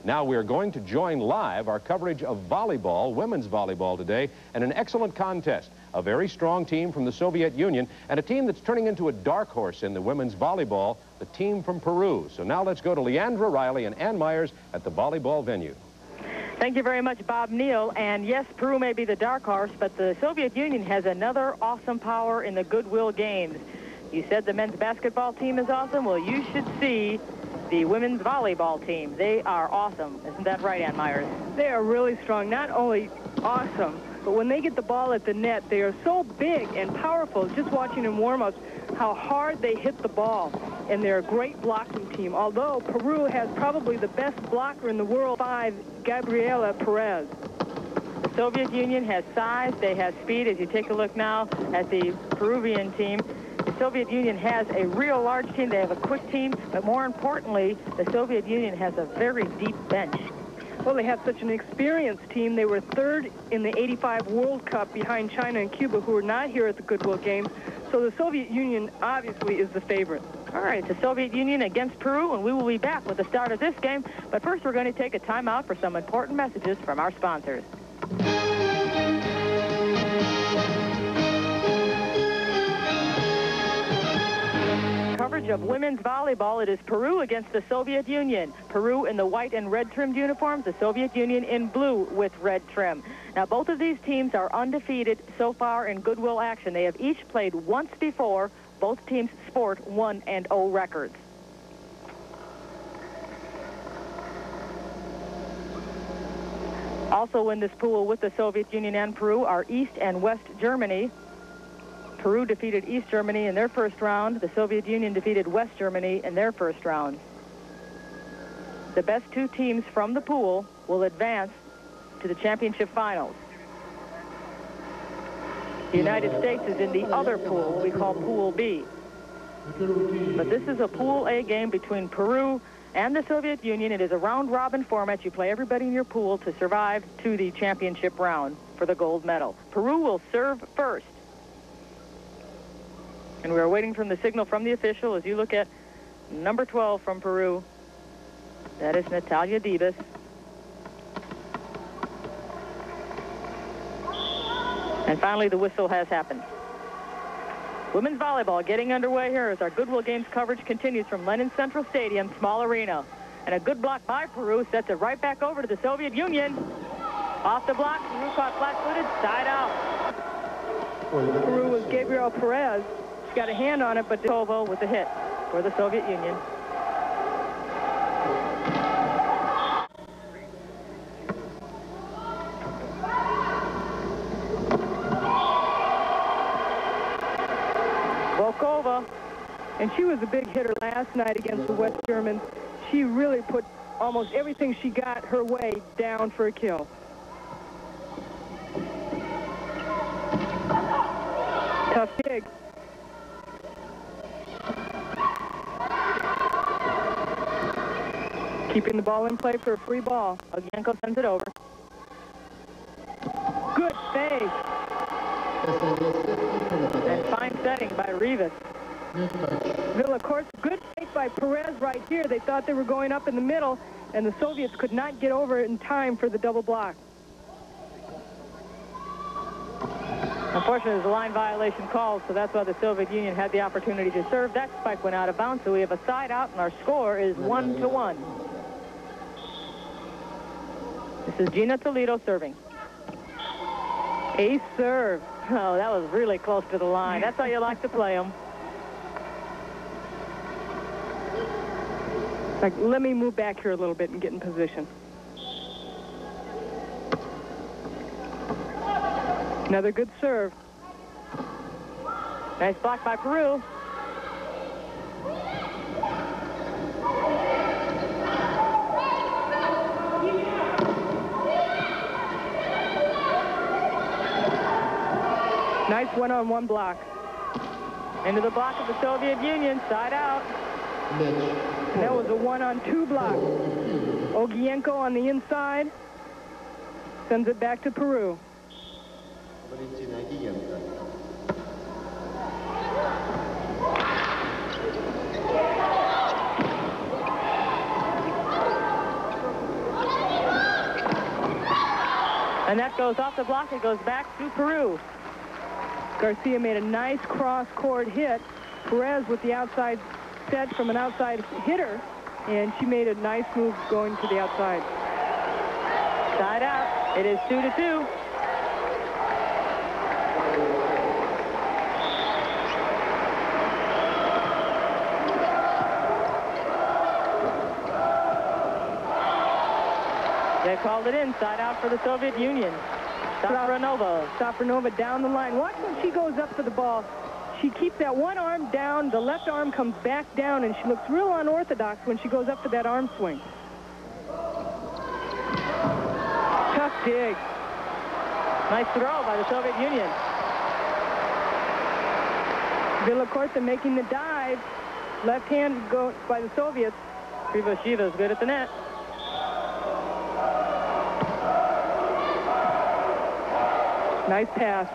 Now we're going to join live our coverage of volleyball, women's volleyball today, and an excellent contest. A very strong team from the Soviet Union and a team that's turning into a dark horse in the women's volleyball, the team from Peru. So now let's go to Leandra Riley and Ann Myers at the volleyball venue. Thank you very much, Bob Neal. And yes, Peru may be the dark horse, but the Soviet Union has another awesome power in the Goodwill games. You said the men's basketball team is awesome. Well, you should see the women's volleyball team. They are awesome. Isn't that right, Ann Myers? They are really strong. Not only awesome, but when they get the ball at the net, they are so big and powerful. Just watching them warm-ups, how hard they hit the ball. And they're a great blocking team. Although Peru has probably the best blocker in the world, Gabriela Perez. The Soviet Union has size, they have speed. As you take a look now at the Peruvian team, the Soviet Union has a real large team. They have a quick team, but more importantly, the Soviet Union has a very deep bench. Well, they have such an experienced team. They were third in the '85 World Cup behind China and Cuba, who are not here at the Goodwill Games. So the Soviet Union obviously is the favorite. All right, it's the Soviet Union against Peru, and we will be back with the start of this game. But first, we're going to take a timeout for some important messages from our sponsors. Coverage of women's volleyball. It is Peru against the Soviet Union. Peru in the white and red trimmed uniforms, the Soviet Union in blue with red trim. Now, both of these teams are undefeated so far in Goodwill action. They have each played once before. Both teams sport 1-0 records. Also in this pool with the Soviet Union and Peru are East and West Germany. Peru defeated East Germany in their first round. The Soviet Union defeated West Germany in their first round. The best two teams from the pool will advance to the championship finals. The United States is in the other pool, what we call Pool B. But this is a Pool A game between Peru and the Soviet Union. It is a round-robin format. You play everybody in your pool to survive to the championship round for the gold medal. Peru will serve first. And we are waiting for the signal from the official as you look at number 12 from Peru. That is Natalia Dibas. And finally, the whistle has happened. Women's volleyball getting underway here as our Goodwill Games coverage continues from Lenin Central Stadium, small arena. And a good block by Peru sets it right back over to the Soviet Union. Off the block, Peru caught flat-footed, side out. Peru was Gabriel Perez. She got a hand on it, but Kovo with the hit for the Soviet Union. Volkova. And she was a big hitter last night against the West Germans. She really put almost everything she got her way down for a kill. Tough dig. Keeping the ball in play for a free ball. Ogienko sends it over. Good save. And fine setting by Rivas. Well, of course, good save by Perez right here. They thought they were going up in the middle, and the Soviets could not get over it in time for the double block. Unfortunately, there's a line violation called, so that's why the Soviet Union had the opportunity to serve. That spike went out of bounds, so we have a side out, and our score is 1-1. This is Gina Toledo serving. Ace serve. Oh, that was really close to the line. That's how you like to play them. Like, let me move back here a little bit and get in position. Another good serve. Nice block by Peru. Nice one-on-one block. Into the block of the Soviet Union, side out. That was a one-on-two block. Ogienko on the inside. Sends it back to Peru. And that goes off the block. It goes back to Peru. Garcia made a nice cross-court hit. Perez with the outside set from an outside hitter, and she made a nice move going to the outside. Side out. It is 2-2. They called it in. Side out for the Soviet Union. Safronova down the line. Watch when she goes up for the ball. She keeps that one arm down. The left arm comes back down, and she looks real unorthodox when she goes up for that arm swing. Tough dig. Nice throw by the Soviet Union. Villacorta making the dive. Left hand goes by the Soviets. Krivoshiva's good at the net. Nice pass.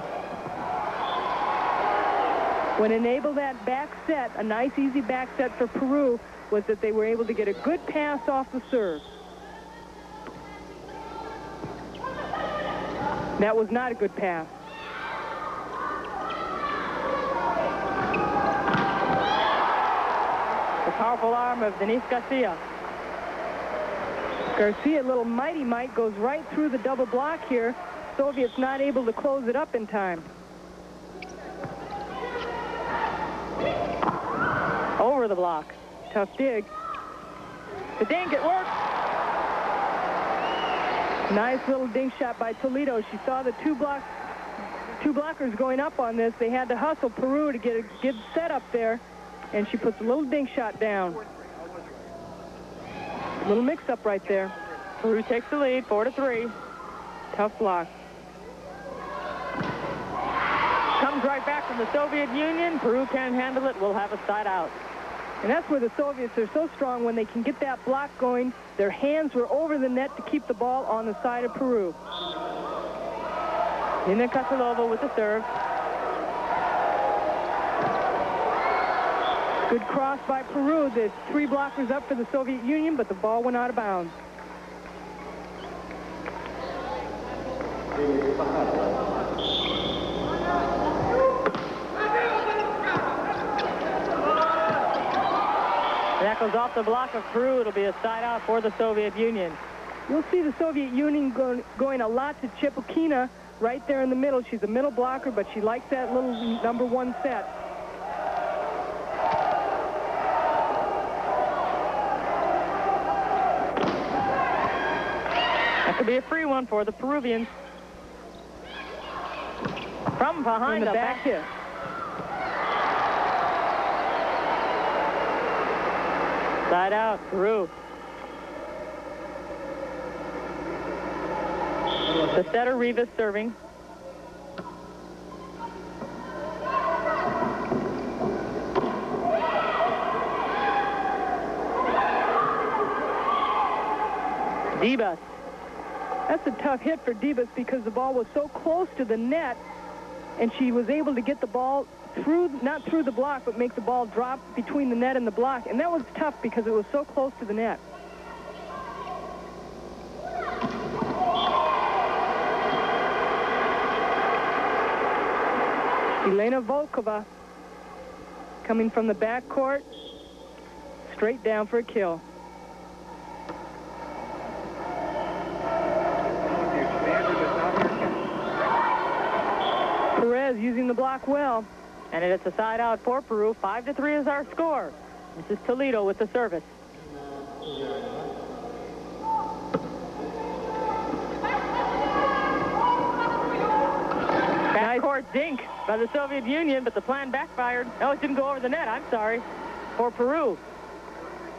What enabled that back set, a nice easy back set for Peru, was that they were able to get a good pass off the serve. That was not a good pass. The powerful arm of Denise Garcia. Garcia, little mighty might, goes right through the double block here. Soviets not able to close it up in time. Over the block. Tough dig. The dink, it worked. Nice little dink shot by Toledo. She saw the two blockers going up on this. They had to hustle Peru to get a good set up there, and she puts a little dink shot down. Little mix-up right there. Peru takes the lead, 4-3. Tough block. Comes right back from the Soviet Union. Peru can't handle it. We'll have a side out. And that's where the Soviets are so strong when they can get that block going. Their hands were over the net to keep the ball on the side of Peru. Nina Kasalova with the serve. Good cross by Peru. There's 3 blockers up for the Soviet Union, but the ball went out of bounds. That goes off the block of Peru. It'll be a side out for the Soviet Union. You'll see the Soviet Union going a lot to Chipukina right there in the middle. She's a middle blocker, but she likes that little #1 set. That could be a free one for the Peruvians. From behind the back hit. Side out, Peru. The setter, Rivas, serving. Dibas. That's a tough hit for Dibas because the ball was so close to the net, and she was able to get the ball through, not through the block, but make the ball drop between the net and the block. And that was tough because it was so close to the net. Elena Volkova coming from the back court, straight down for a kill. Perez using the block well. And it's a side out for Peru. 5-3 is our score. This is Toledo with the service. Backcourt dink by the Soviet Union, but the plan backfired. No, it didn't go over the net. I'm sorry. For Peru.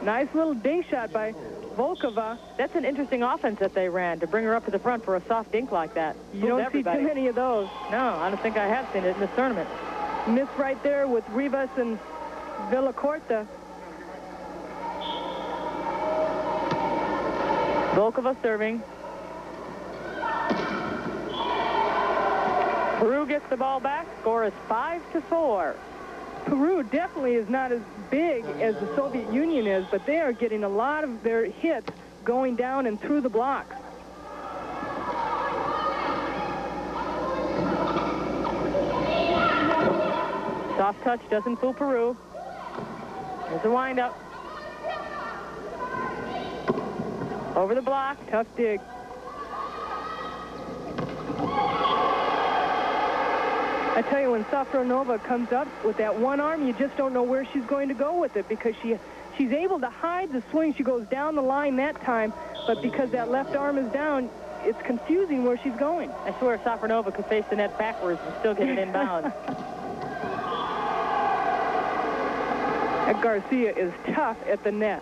Nice little dink shot by Volkova. That's an interesting offense that they ran to bring her up to the front for a soft dink like that. You don't see too many of those. No, I don't think I have seen it in this tournament. Missed right there with Rivas and Villacorta. Volkova serving. Peru gets the ball back. Score is 5-4. Peru definitely is not as big as the Soviet Union is, but they are getting a lot of their hits going down and through the blocks. Soft touch doesn't fool Peru. There's a windup. Over the block. Tough dig. I tell you, when Safronova comes up with that one arm, you just don't know where she's going to go with it, because she's able to hide the swing. She goes down the line that time, but because that left arm is down, it's confusing where she's going. I swear Safronova could face the net backwards and still get it inbound. That Garcia is tough at the net.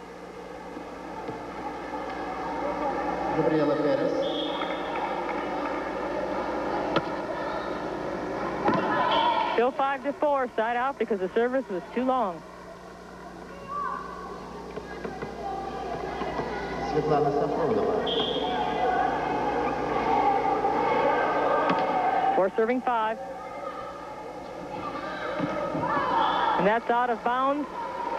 Still 5-4, side out because the service was too long. Four serving 5. And that's out of bounds.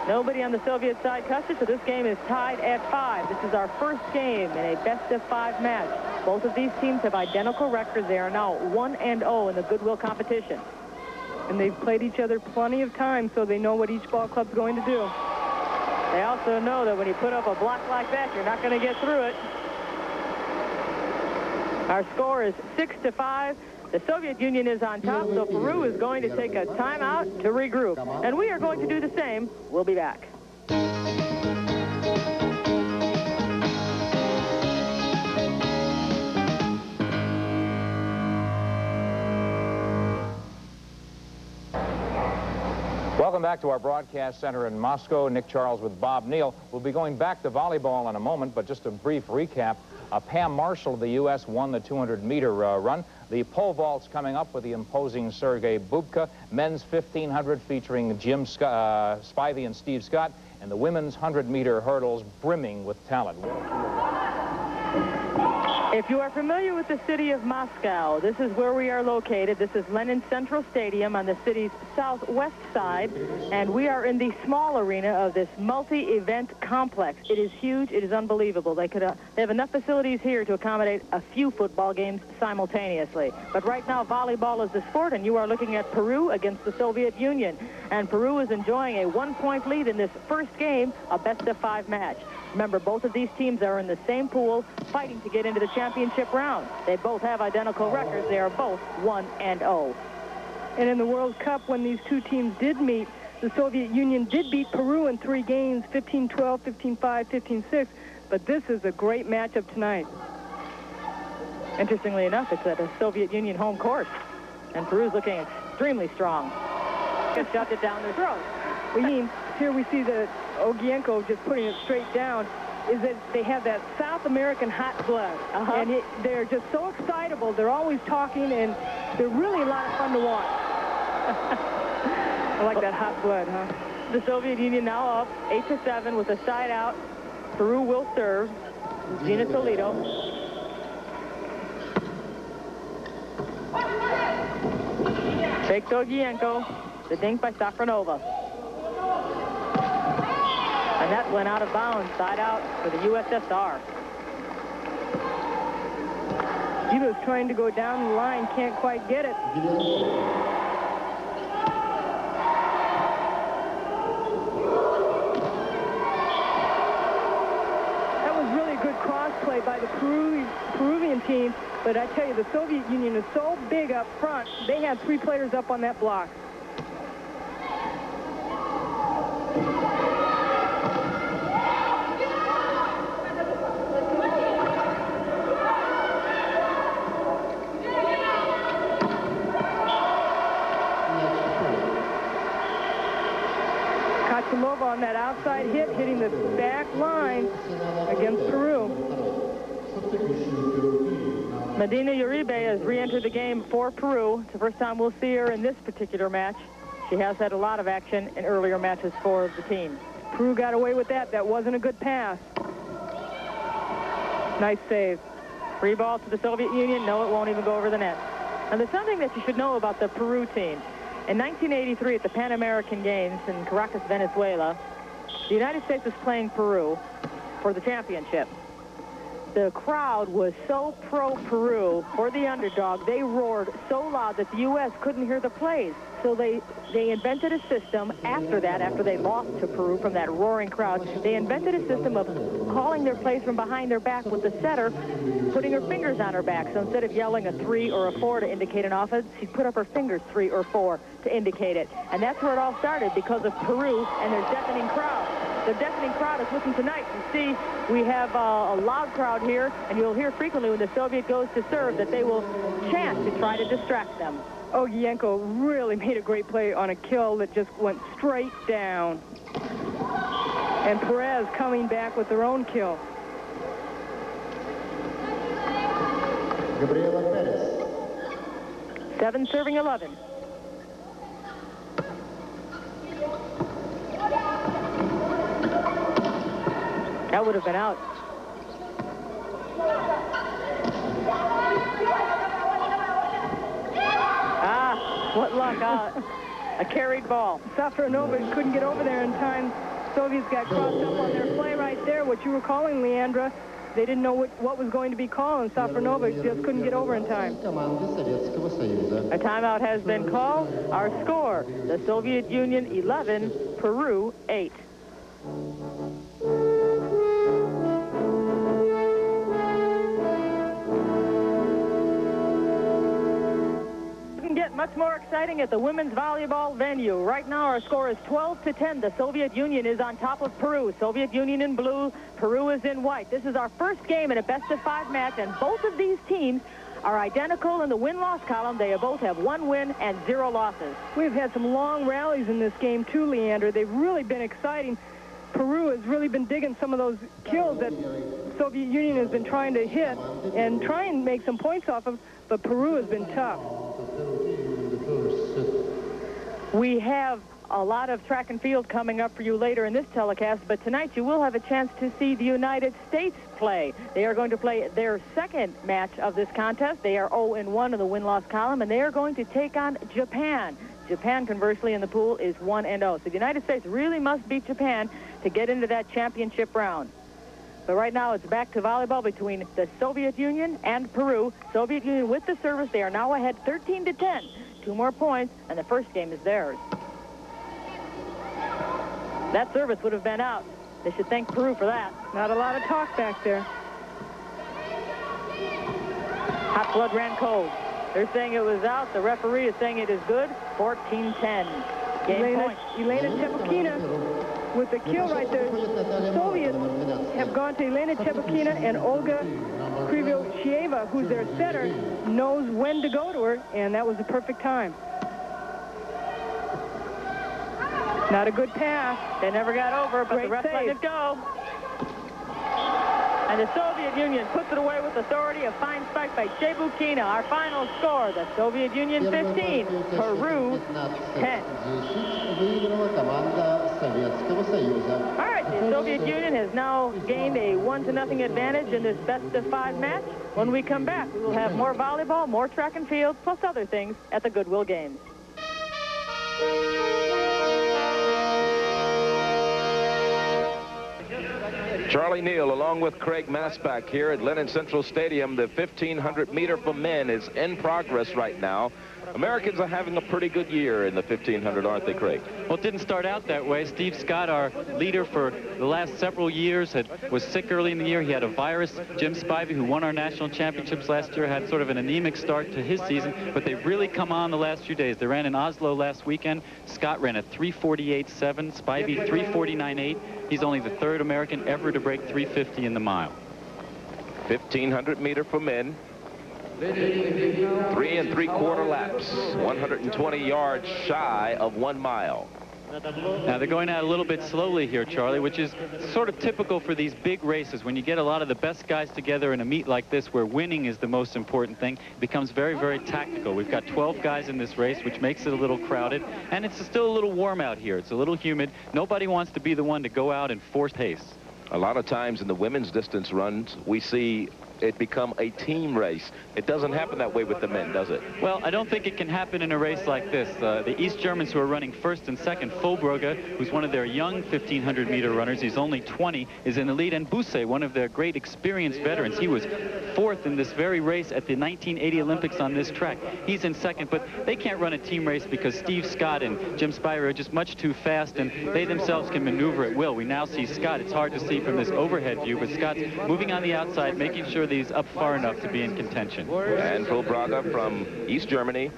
Nobody on the Soviet side touched it, so this game is tied at 5. This is our first game in a best-of-5 match. Both of these teams have identical records. They are now 1-0 in the Goodwill competition. And they've played each other plenty of times, so they know what each ball club's going to do. They also know that when you put up a block like that, you're not going to get through it. Our score is 6-5. The Soviet Union is on top, so Peru is going to take a timeout to regroup. And we are going to do the same. We'll be back. Welcome back to our broadcast center in Moscow. Nick Charles with Bob Neal. We'll be going back to volleyball in a moment, but just a brief recap. Pam Marshall of the U.S. won the 200-meter run. The pole vault's coming up with the imposing Sergei Bubka. Men's 1,500 featuring Jim Spivey and Steve Scott. And the women's 100-meter hurdles brimming with talent. If you are familiar with the city of Moscow, this is where we are located. This is Lenin Central Stadium on the city's southwest side, and we are in the small arena of this multi-event complex. It is huge. It is unbelievable. They have enough facilities here to accommodate a few football games simultaneously. But right now, volleyball is the sport, and you are looking at Peru against the Soviet Union. And Peru is enjoying a 1-point lead in this first game, a best-of-5 match. Remember, both of these teams are in the same pool, fighting to get into the championship round. They both have identical records. They are both 1-0. And in the World Cup, when these two teams did meet, the Soviet Union did beat Peru in 3 games, 15-12, 15-5, 15-6. But this is a great matchup tonight. Interestingly enough, it's at a Soviet Union home court. And Peru's looking extremely strong. Just shoved it down their throat. Here we see the Ogienko just putting it straight down, is that they have that South American hot blood. And they're just so excitable. They're always talking, and they're really a lot of fun to watch. I like that hot blood, huh? The Soviet Union now up 8-7 with a side out. Peru will serve. Gina Solito. Fake to Ogienko. The dink by Safronova. And that went out of bounds, side out for the USSR. Gito's trying to go down the line, can't quite get it. That was really good cross play by the Peruvian team, but I tell you, the Soviet Union is so big up front, they had 3 players up on that block. On that outside hit, hitting the back line against Peru. Medina Uribe has re-entered the game for Peru. It's the first time we'll see her in this particular match. She has had a lot of action in earlier matches for the team. Peru got away with that. That wasn't a good pass. Nice save. Free ball to the Soviet Union. No, it won't even go over the net. Now, there's something that you should know about the Peru team. In 1983, at the Pan American Games in Caracas, Venezuela, the United States was playing Peru for the championship. The crowd was so pro-Peru for the underdog. They roared so loud that the U.S. couldn't hear the plays. So they invented a system after that, after they lost to Peru from that roaring crowd. They invented a system of calling their plays from behind their back with the setter putting her fingers on her back. So instead of yelling a 3 or a 4 to indicate an offense, she put up her fingers 3 or 4 to indicate it. And that's where it all started, because of Peru and their deafening crowd. The deafening crowd is listening tonight. You see, we have a loud crowd here, and you'll hear frequently when the Soviet goes to serve that they will chant to try to distract them. Ogienko really made a great play on a kill that just went straight down. And Perez coming back with their own kill. Gabriela Perez. 7 serving 11. That would have been out. What luck, a carried ball. Safronova couldn't get over there in time. Soviets got crossed up on their play right there, what you were calling, Leandra. They didn't know what was going to be called, and Safronova just couldn't get over in time. A timeout has been called. Our score, the Soviet Union 11, Peru 8. Much more exciting at the women's volleyball venue. Right now our score is 12-10. The Soviet Union is on top of Peru. Soviet Union in blue, Peru is in white. This is our first game in a best-of-5 match, and both of these teams are identical in the win-loss column. They both have 1 win and 0 losses. We've had some long rallies in this game too, Leander. They've really been exciting. Peru has really been digging some of those kills that Soviet Union has been trying to hit and try and make some points off of, but Peru has been tough. We have a lot of track and field coming up for you later in this telecast, but tonight you will have a chance to see the United States play. They are going to play their second match of this contest. They are 0-1 in the win-loss column, and they are going to take on Japan. Japan, conversely, in the pool is 1-0. So the United States really must beat Japan to get into that championship round. But right now it's back to volleyball between the Soviet Union and Peru. Soviet Union with the service. They are now ahead 13-10. 2 more points, and the first game is theirs. That service would have been out. They should thank Peru for that. Not a lot of talk back there. Hot blood ran cold. They're saying it was out. The referee is saying it is good. 14-10. Game point. Elena Chepukina with the kill right there. Soviets have gone to Elena Chepukina, and Olga Krivoshieva, who's their setter, knows when to go to her, and that was the perfect time. Not a good pass. They never got over, but the ref let it go. And the Soviet Union puts it away with authority. A fine spike by Chepukina. Our final score, the Soviet Union 15, Peru 10. All right, the Soviet Union has now gained a 1-0 advantage in this best-of-5 match. When we come back, we will have more volleyball, more track and field, plus other things at the Goodwill Games. Charlie Neal along with Craig Masbach here at Lennon Central Stadium. The 1500 meter for men is in progress right now. Americans are having a pretty good year in the 1500, aren't they, Craig? Well, it didn't start out that way. Steve Scott, our leader for the last several years, was sick early in the year. He had a virus. Jim Spivey, who won our national championships last year, had sort of an anemic start to his season, but they've really come on the last few days. They ran in Oslo last weekend. Scott ran a 3:48.7, Spivey 3:49.8. He's only the 3rd American ever to break 3:50 in the mile. 1500 meter for men. 3 3/4 laps, 120 yards shy of 1 mile. Now they're going out a little bit slowly here, Charlie, which is sort of typical for these big races. When you get a lot of the best guys together in a meet like this where winning is the most important thing, it becomes very, very tactical. We've got 12 guys in this race, which makes it a little crowded, and it's still a little warm out here. It's a little humid. Nobody wants to be the one to go out and force pace. A lot of times in the women's distance runs, we see it become a team race. It doesn't happen that way with the men, does it? Well, I don't think it can happen in a race like this. The East Germans who are running first and second, Fulbrugge, who's one of their young 1,500-meter runners, he's only 20, is in the lead, and Busse, one of their great experienced veterans. He was fourth in this very race at the 1980 Olympics on this track. He's in second, but they can't run a team race because Steve Scott and Jim Spivey are just much too fast, and they themselves can maneuver at will. We now see Scott. It's hard to see from this overhead view, but Scott's moving on the outside, making sure that he's up far enough to be in contention. And Fulbrugge from East Germany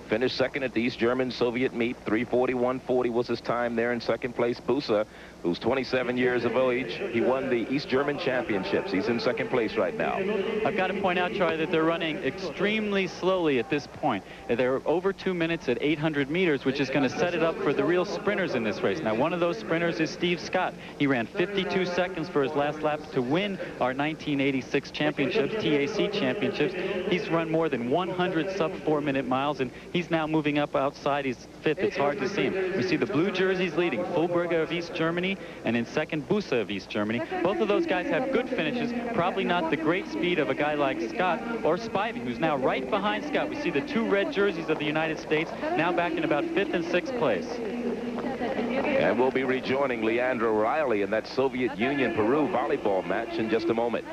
finished second at the East German Soviet meet. 3:41.40 was his time there. In second place, Busse, who's 27 years of age. He won the East German championships. He's in second place right now. I've got to point out, Charlie, that they're running extremely slowly at this point. They're over 2 minutes at 800 meters, which is going to set it up for the real sprinters in this race. Now, one of those sprinters is Steve Scott. He ran 52 seconds for his last lap to win our 1986 championships, TAC championships. He's run more than 100 sub-4-minute miles, and he's now moving up outside. He's fifth. It's hard to see him. We see the blue jerseys leading, Fulbrugge of East Germany, and in second, Busse of East Germany. Both of those guys have good finishes, probably not the great speed of a guy like Scott or Spivey, who's now right behind Scott. We see the two red jerseys of the United States now back in about 5th and 6th place. And we'll be rejoining Leandra Riley in that Soviet Union-Peru volleyball match in just a moment.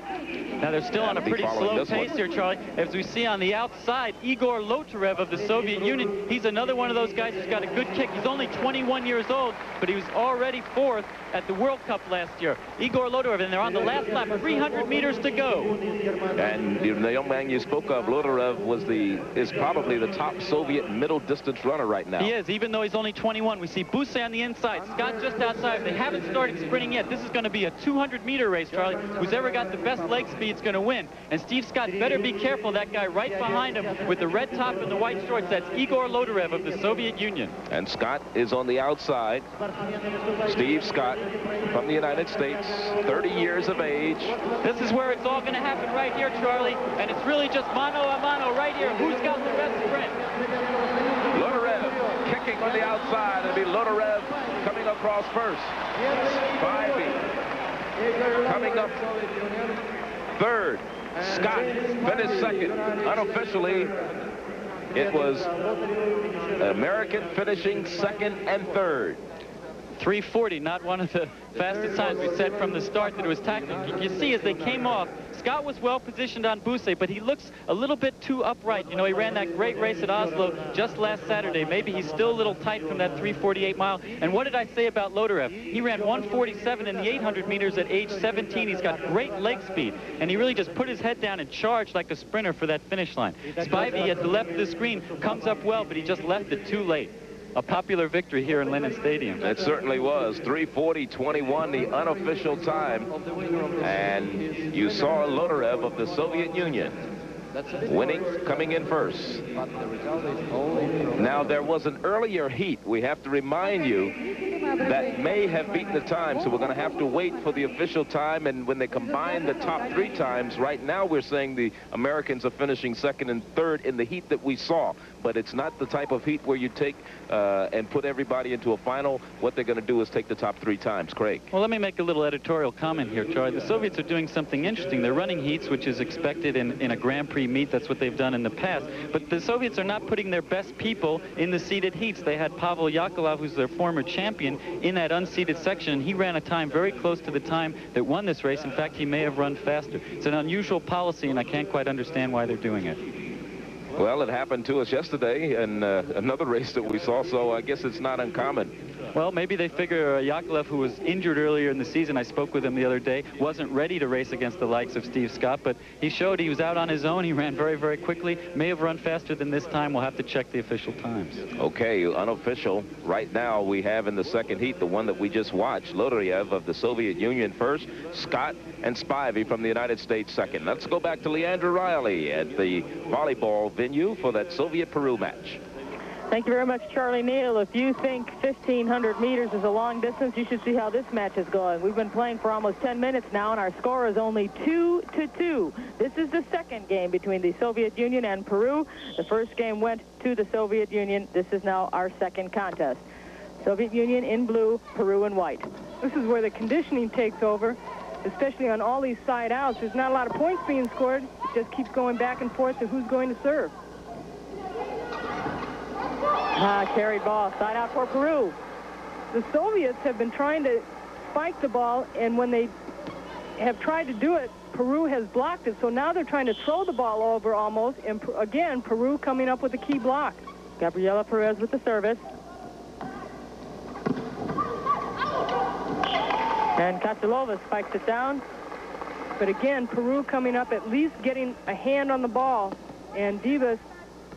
Now, they're still on a pretty slow pace here, Charlie. As we see on the outside, Igor Lotarev of the Soviet Union, he's another one of those guys who's got a good kick. He's only 21 years old, but he was already 4th at the World Cup last year. Igor Lotarev, and they're on the last lap, 300 meters to go. And the young man you spoke of, Lotarev, is probably the top Soviet middle distance runner right now. He is, even though he's only 21. We see Busse on the inside, Scott just outside. They haven't started sprinting yet. This is going to be a 200-meter race, Charlie. Who's ever got the best leg speed is going to win. And Steve Scott better be careful. That guy right behind him with the red top and the white shorts, that's Igor Lotarev of the Soviet Union. And Scott is on the outside. Steve Scott from the United States, 30 years of age. This is where it's all going to happen right here, Charlie. And it's really just mano a mano right here. Who's got the best sprint? Lotarev kicking on the outside. It'll be Lotarev coming across first. Spivey coming up third. Scott finished second. Unofficially, it was American finishing second and third. 3:40, not one of the fastest times. We said from the start that it was tactical. You see, as they came off, Scott was well positioned on Busse, but he looks a little bit too upright. You know, he ran that great race at Oslo just last Saturday. Maybe he's still a little tight from that 3:48 mile. And what did I say about Lotarev? He ran 1:47 in the 800 meters at age 17. He's got great leg speed, and he really just put his head down and charged like a sprinter for that finish line. Spivey at the left of the screen comes up well, but he just left it too late. A popular victory here in Lenin Stadium. It certainly was. 3:40.21, the unofficial time. And you saw Lotarev of the Soviet Union winning, coming in first. Now, there was an earlier heat, we have to remind you, that may have beaten the time, so we're going to have to wait for the official time. And when they combine the top 3 times, right now we're saying the Americans are finishing second and third in the heat that we saw. But it's not the type of heat where you take and put everybody into a final. What they're going to do is take the top 3 times. Craig. Well, let me make a little editorial comment here, Charlie. The Soviets are doing something interesting. They're running heats, which is expected in a Grand Prix meet. That's what they've done in the past. But the Soviets are not putting their best people in the seeded heats. They had Pavel Yakovlev, who's their former champion, in that unseeded section, and he ran a time very close to the time that won this race. In fact, he may have run faster. It's an unusual policy, and I can't quite understand why they're doing it. Well, it happened to us yesterday in another race that we saw, so I guess it's not uncommon. Well, maybe they figure Yakovlev, who was injured earlier in the season, I spoke with him the other day, wasn't ready to race against the likes of Steve Scott, but he showed he was out on his own. He ran very, very quickly. May have run faster than this time. We'll have to check the official times. Okay, unofficial. Right now we have in the second heat the one that we just watched, Lotarev of the Soviet Union first, Scott and Spivey from the United States second. Let's go back to Leandra Riley at the volleyball venue for that Soviet-Peru match. Thank you very much, Charlie Neal. If you think 1,500 meters is a long distance, you should see how this match is going. We've been playing for almost 10 minutes now, and our score is only 2-2. This is the second game between the Soviet Union and Peru. The first game went to the Soviet Union. This is now our second contest. Soviet Union in blue, Peru in white. This is where the conditioning takes over. especially on all these side outs. There's not a lot of points being scored. It just keeps going back and forth to who's going to serve. Carried ball, side out for Peru. The Soviets have been trying to spike the ball, and when they have tried to do it, Peru has blocked it. So now they're trying to throw the ball over almost, and again, Peru coming up with a key block. Gabriela Perez with the service. And Kachalova spikes it down. But again, Peru coming up, at least getting a hand on the ball, and Divas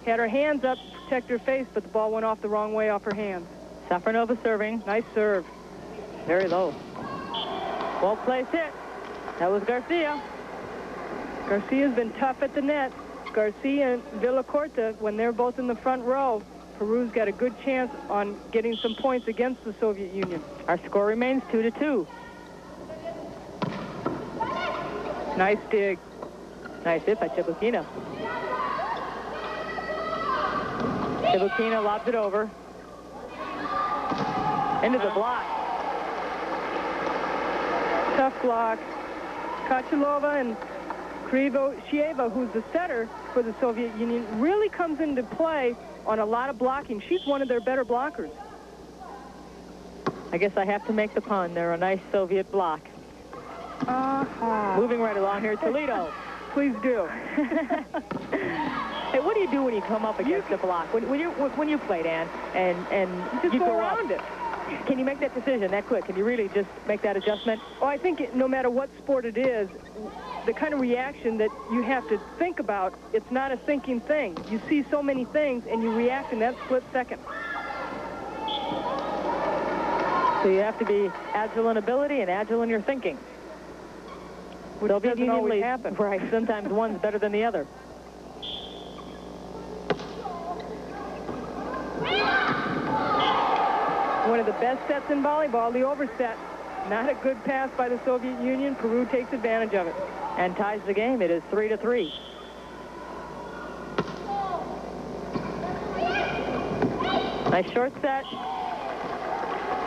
had her hands up to protect her face, but the ball went off the wrong way off her hands. Safronova serving. Nice serve. Very low. Well-placed hit. That was Garcia. Garcia's been tough at the net. Garcia and Villacorta, when they're both in the front row, Peru's got a good chance on getting some points against the Soviet Union. Our score remains 2-2. Nice dig. Nice hit by Chibukina. Chibukina lobs it over. Into the block. Tough block. Kachalova and Krivoshieva, who's the setter for the Soviet Union, really comes into play on a lot of blocking. She's one of their better blockers. I guess I have to make the pun. They're a nice Soviet block. Moving right along here, Toledo. Please do. Hey, what do you do when you come up against a block? When you play, Dan, and you go around it. Can you make that decision that quick? Can you really just make that adjustment? Oh, I think no matter what sport it is, the kind of reaction that you have to think about, it's not a thinking thing. You see so many things, and you react in that split second. So you have to be agile in ability and agile in your thinking. Which doesn't always happen. Right, sometimes one's better than the other. One of the best sets in volleyball, the overset. Not a good pass by the Soviet Union. Peru takes advantage of it. And ties the game. It is 3-3. Nice short set.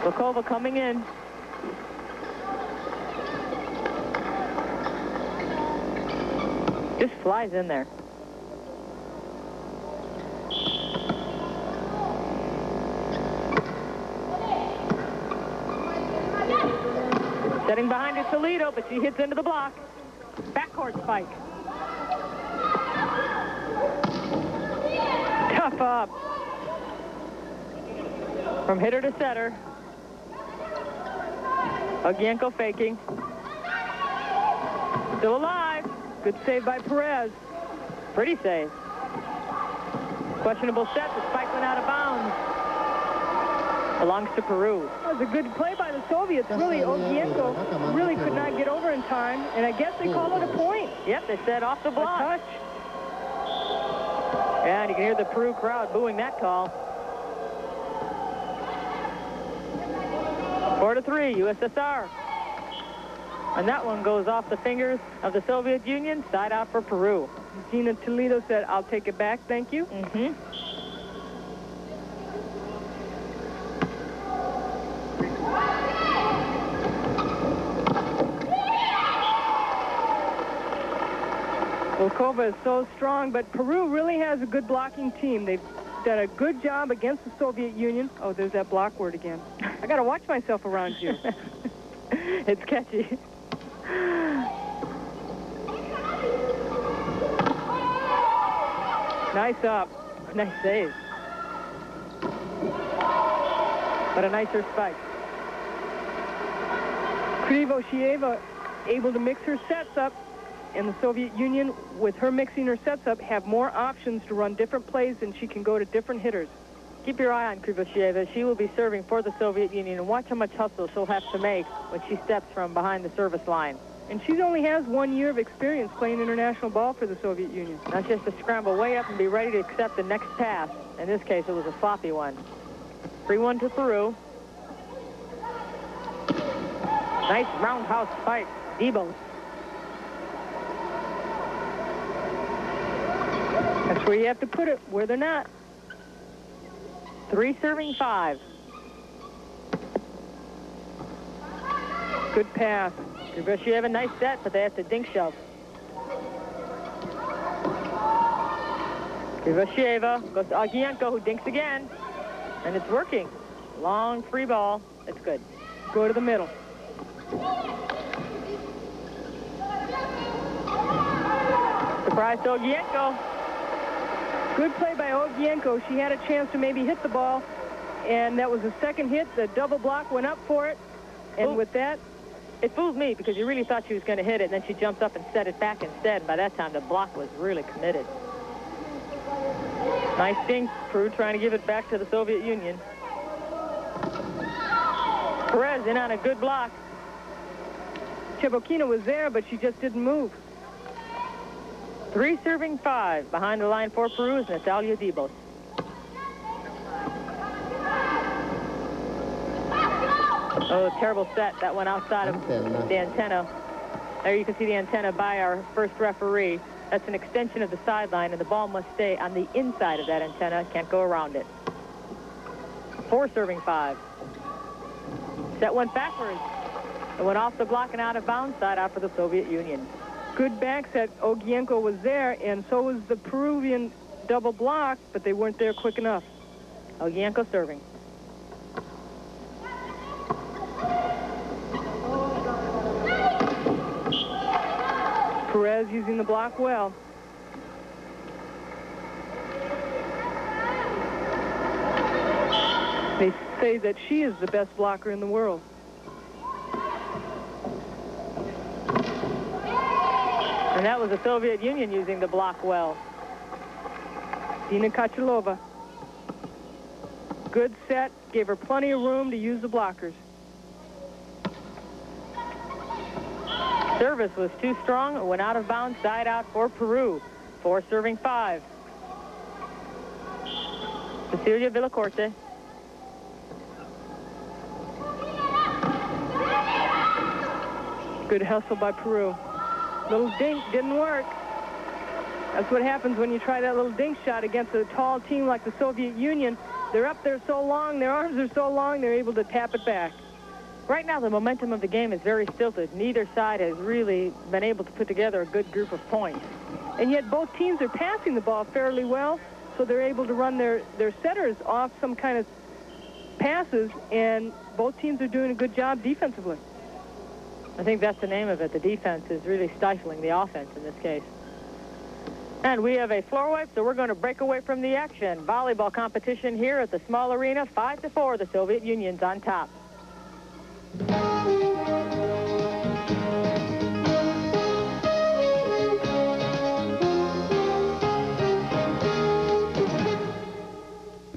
Volkova coming in. Just flies in there. Setting behind it, Toledo, but she hits into the block. Backcourt spike. Tough up. From hitter to setter. Ogienko faking. Still alive. Good save by Perez. Pretty save. Questionable set. The spike went out of bounds. Belongs to Peru. That was a good play by the Soviets. Really, Ogienko really could not get over in time, and I guess they call it a point. Yep, they said off the block. A touch. And you can hear the Peru crowd booing that call. 4-3, USSR. And that one goes off the fingers of the Soviet Union, side out for Peru. Gina Toledo said, "I'll take it back, thank you." Mm-hmm. Volkova is so strong, but Peru really has a good blocking team. They've done a good job against the Soviet Union. Oh, there's that block word again. I got to watch myself around you. It's catchy. Nice up. Nice save. But a nicer spike. Krivoshieva able to mix her sets up, and the Soviet Union, with her mixing her sets up, have more options to run different plays, and she can go to different hitters. Keep your eye on Krivoshieva. She will be serving for the Soviet Union, and watch how much hustle she'll have to make when she steps from behind the service line. And she only has 1 year of experience playing international ball for the Soviet Union. Now she has to scramble way up and be ready to accept the next pass. In this case, it was a sloppy one. 3-1 to Peru. Nice roundhouse spike. Debo. That's where you have to put it, where they're not. 3 serving 5. Good pass. Gribasheva, nice set, but they have to dink shove. Gribasheva goes to Ogienko, who dinks again. And it's working. Long free ball. It's good. Go to the middle. Surprise to Ogienko. Good play by Ogienko. She had a chance to maybe hit the ball, and that was the second hit. The double block went up for it, and with that, it fooled me because you really thought she was going to hit it, and then she jumped up and set it back instead. And by that time, the block was really committed. Nice dink. Peru trying to give it back to the Soviet Union. Perez in on a good block. Chebokina was there, but she just didn't move. 3 serving 5. Behind the line for Peru is Natalia Dibos. Oh, terrible set. That went outside of the antenna. There you can see the antenna by our first referee. That's an extension of the sideline, and the ball must stay on the inside of that antenna. Can't go around it. 4 serving 5. Set went backwards. It went off the block and out of bounds, side out for the Soviet Union. Good back set. Ogienko was there, and so was the Peruvian double block, but they weren't there quick enough. Ogienko serving. Perez using the block well. They say that she is the best blocker in the world. And that was the Soviet Union using the block well. Dina Kachilova. Good set. Gave her plenty of room to use the blockers. Service was too strong. It went out of bounds, side out for Peru. 4 serving 5. Cecilia Villacorte. Good hustle by Peru. Little dink didn't work. That's what happens when you try that little dink shot against a tall team like the Soviet Union. They're up there so long, their arms are so long, they're able to tap it back. Right now, the momentum of the game is very stilted. Neither side has really been able to put together a good group of points. And yet both teams are passing the ball fairly well, so they're able to run their setters off some kind of passes, and both teams are doing a good job defensively. I think that's the name of it. The defense is really stifling the offense in this case. And we have a floor wipe, so we're going to break away from the action. Volleyball competition here at the small arena, 5-4. The Soviet Union's on top.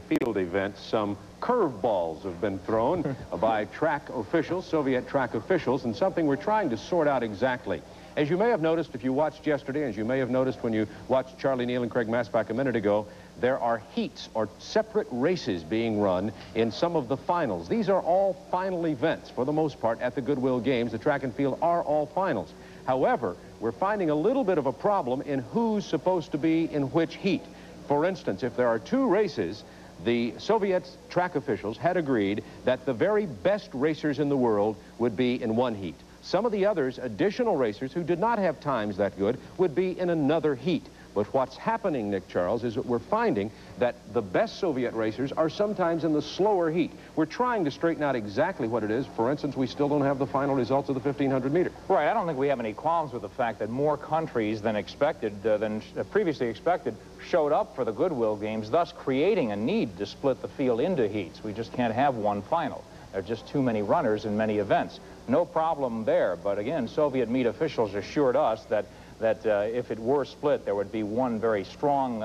Field events, some curveballs have been thrown by track officials, Soviet track officials, and something we're trying to sort out exactly. As you may have noticed if you watched yesterday, as you may have noticed when you watched Charlie Neal and Craig Masbach a minute ago, there are heats or separate races being run in some of the finals. These are all final events for the most part at the Goodwill Games. The track and field are all finals. However, we're finding a little bit of a problem in who's supposed to be in which heat. For instance, if there are 2 races, the Soviet track officials had agreed that the very best racers in the world would be in one heat. Some of the others, additional racers who did not have times that good, would be in another heat. But what's happening, Nick Charles, is that we're finding that the best Soviet racers are sometimes in the slower heat. We're trying to straighten out exactly what it is. For instance, we still don't have the final results of the 1,500 meter. Right. I don't think we have any qualms with the fact that more countries than expected, than previously expected, showed up for the Goodwill Games, thus creating a need to split the field into heats. We just can't have one final. There are just too many runners in many events. No problem there. But again, Soviet meet officials assured us that if it were split, there would be one very strong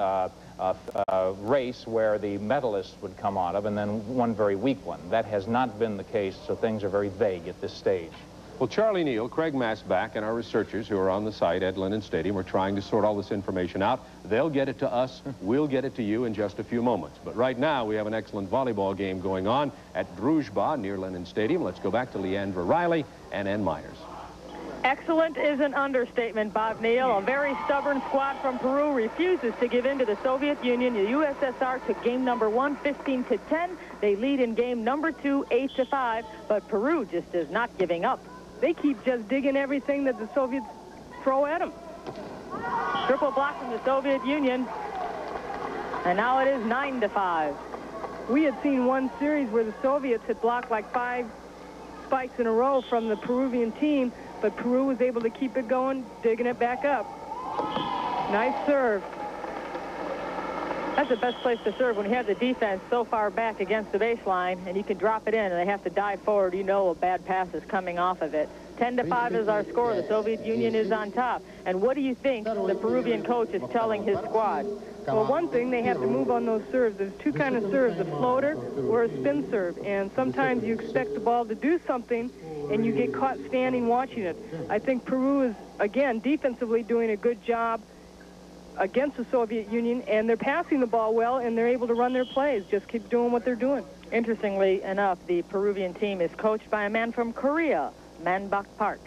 race where the medalists would come out of, and then one very weak one. That has not been the case, so things are very vague at this stage. Well, Charlie Neal, Craig Masbach, and our researchers who are on the site at Lennon Stadium are trying to sort all this information out. They'll get it to us. We'll get it to you in just a few moments. But right now, we have an excellent volleyball game going on at Druzhba near Lennon Stadium. Let's go back to Leandra Riley and Ann Myers. Excellent is an understatement, Bob Neal. A very stubborn squad from Peru refuses to give in to the Soviet Union. The USSR took game number 1, 15-10. They lead in game number 2, 8-5. But Peru just is not giving up. they keep just digging everything that the Soviets throw at them. Triple block from the Soviet Union. And now it is 9-5. We had seen one series where the Soviets had blocked like 5 spikes in a row from the Peruvian team, but Peru was able to keep it going, digging it back up. Nice serve. That's the best place to serve when you have the defense so far back against the baseline, and you can drop it in, and they have to dive forward. You know a bad pass is coming off of it. 10-5 is our score. The Soviet Union is on top. And what do you think the Peruvian coach is telling his squad? Well, one thing, they have to move on those serves. There's two kinds of serves, a floater or a spin serve. And sometimes you expect the ball to do something, and you get caught standing watching it. I think Peru is, again, defensively doing a good job against the Soviet Union, and they're passing the ball well, and they're able to run their plays. Just keep doing what they're doing. Interestingly enough, the Peruvian team is coached by a man from Korea, Manbok Park.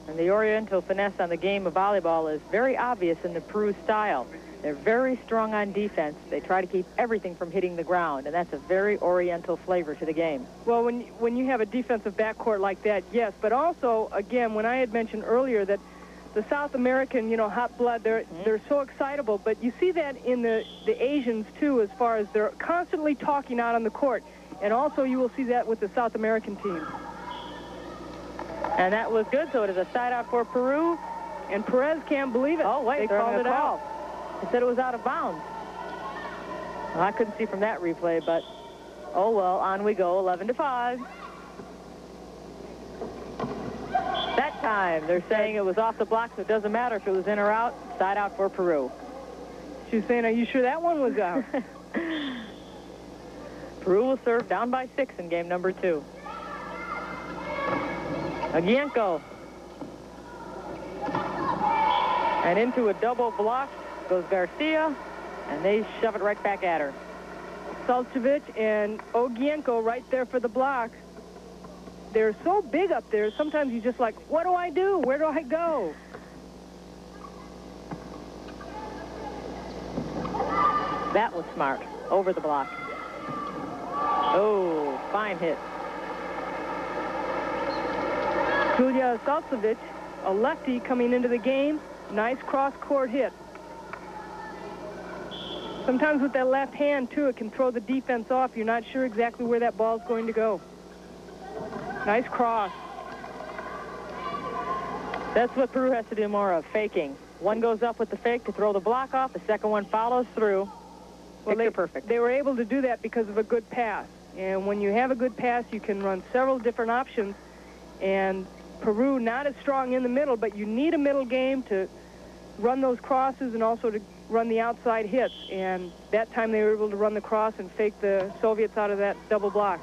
And the Oriental finesse on the game of volleyball is very obvious in the Peru style. They're very strong on defense. They try to keep everything from hitting the ground, and that's a very Oriental flavor to the game. Well, when you have a defensive backcourt like that, yes. But also, again, when I had mentioned earlier that the South American, you know, hot blood, they're so excitable. But you see that in the Asians, too, as far as they're constantly talking out on the court. And also you will see that with the South American team. And that was good, so it is a side out for Peru. And Perez can't believe it. Oh, wait, they called it out. They said it was out of bounds. Well, I couldn't see from that replay, but oh well, on we go, 11-5. That time, they're saying it was off the block, so it doesn't matter if it was in or out. Side out for Peru. She was saying, are you sure that one was out? Peru will serve down by 6 in game number 2. Aguienko. And into a double block goes Garcia, and they shove it right back at her. Salcevic and Ogienko right there for the block. They're so big up there, sometimes you're just like, what do I do? Where do I go? That was smart. Over the block. Oh, fine hit. Julia Salcevic, a lefty coming into the game. Nice cross-court hit. Sometimes with that left hand, too, it can throw the defense off. You're not sure exactly where that ball's going to go. Nice cross. That's what Peru has to do more of, faking. One goes up with the fake to throw the block off. The second one follows through. Well, perfect. They were able to do that because of a good pass. And when you have a good pass, you can run several different options. And Peru not as strong in the middle, but you need a middle game to run those crosses and also to run the outside hits. And that time they were able to run the cross and fake the Soviets out of that double block.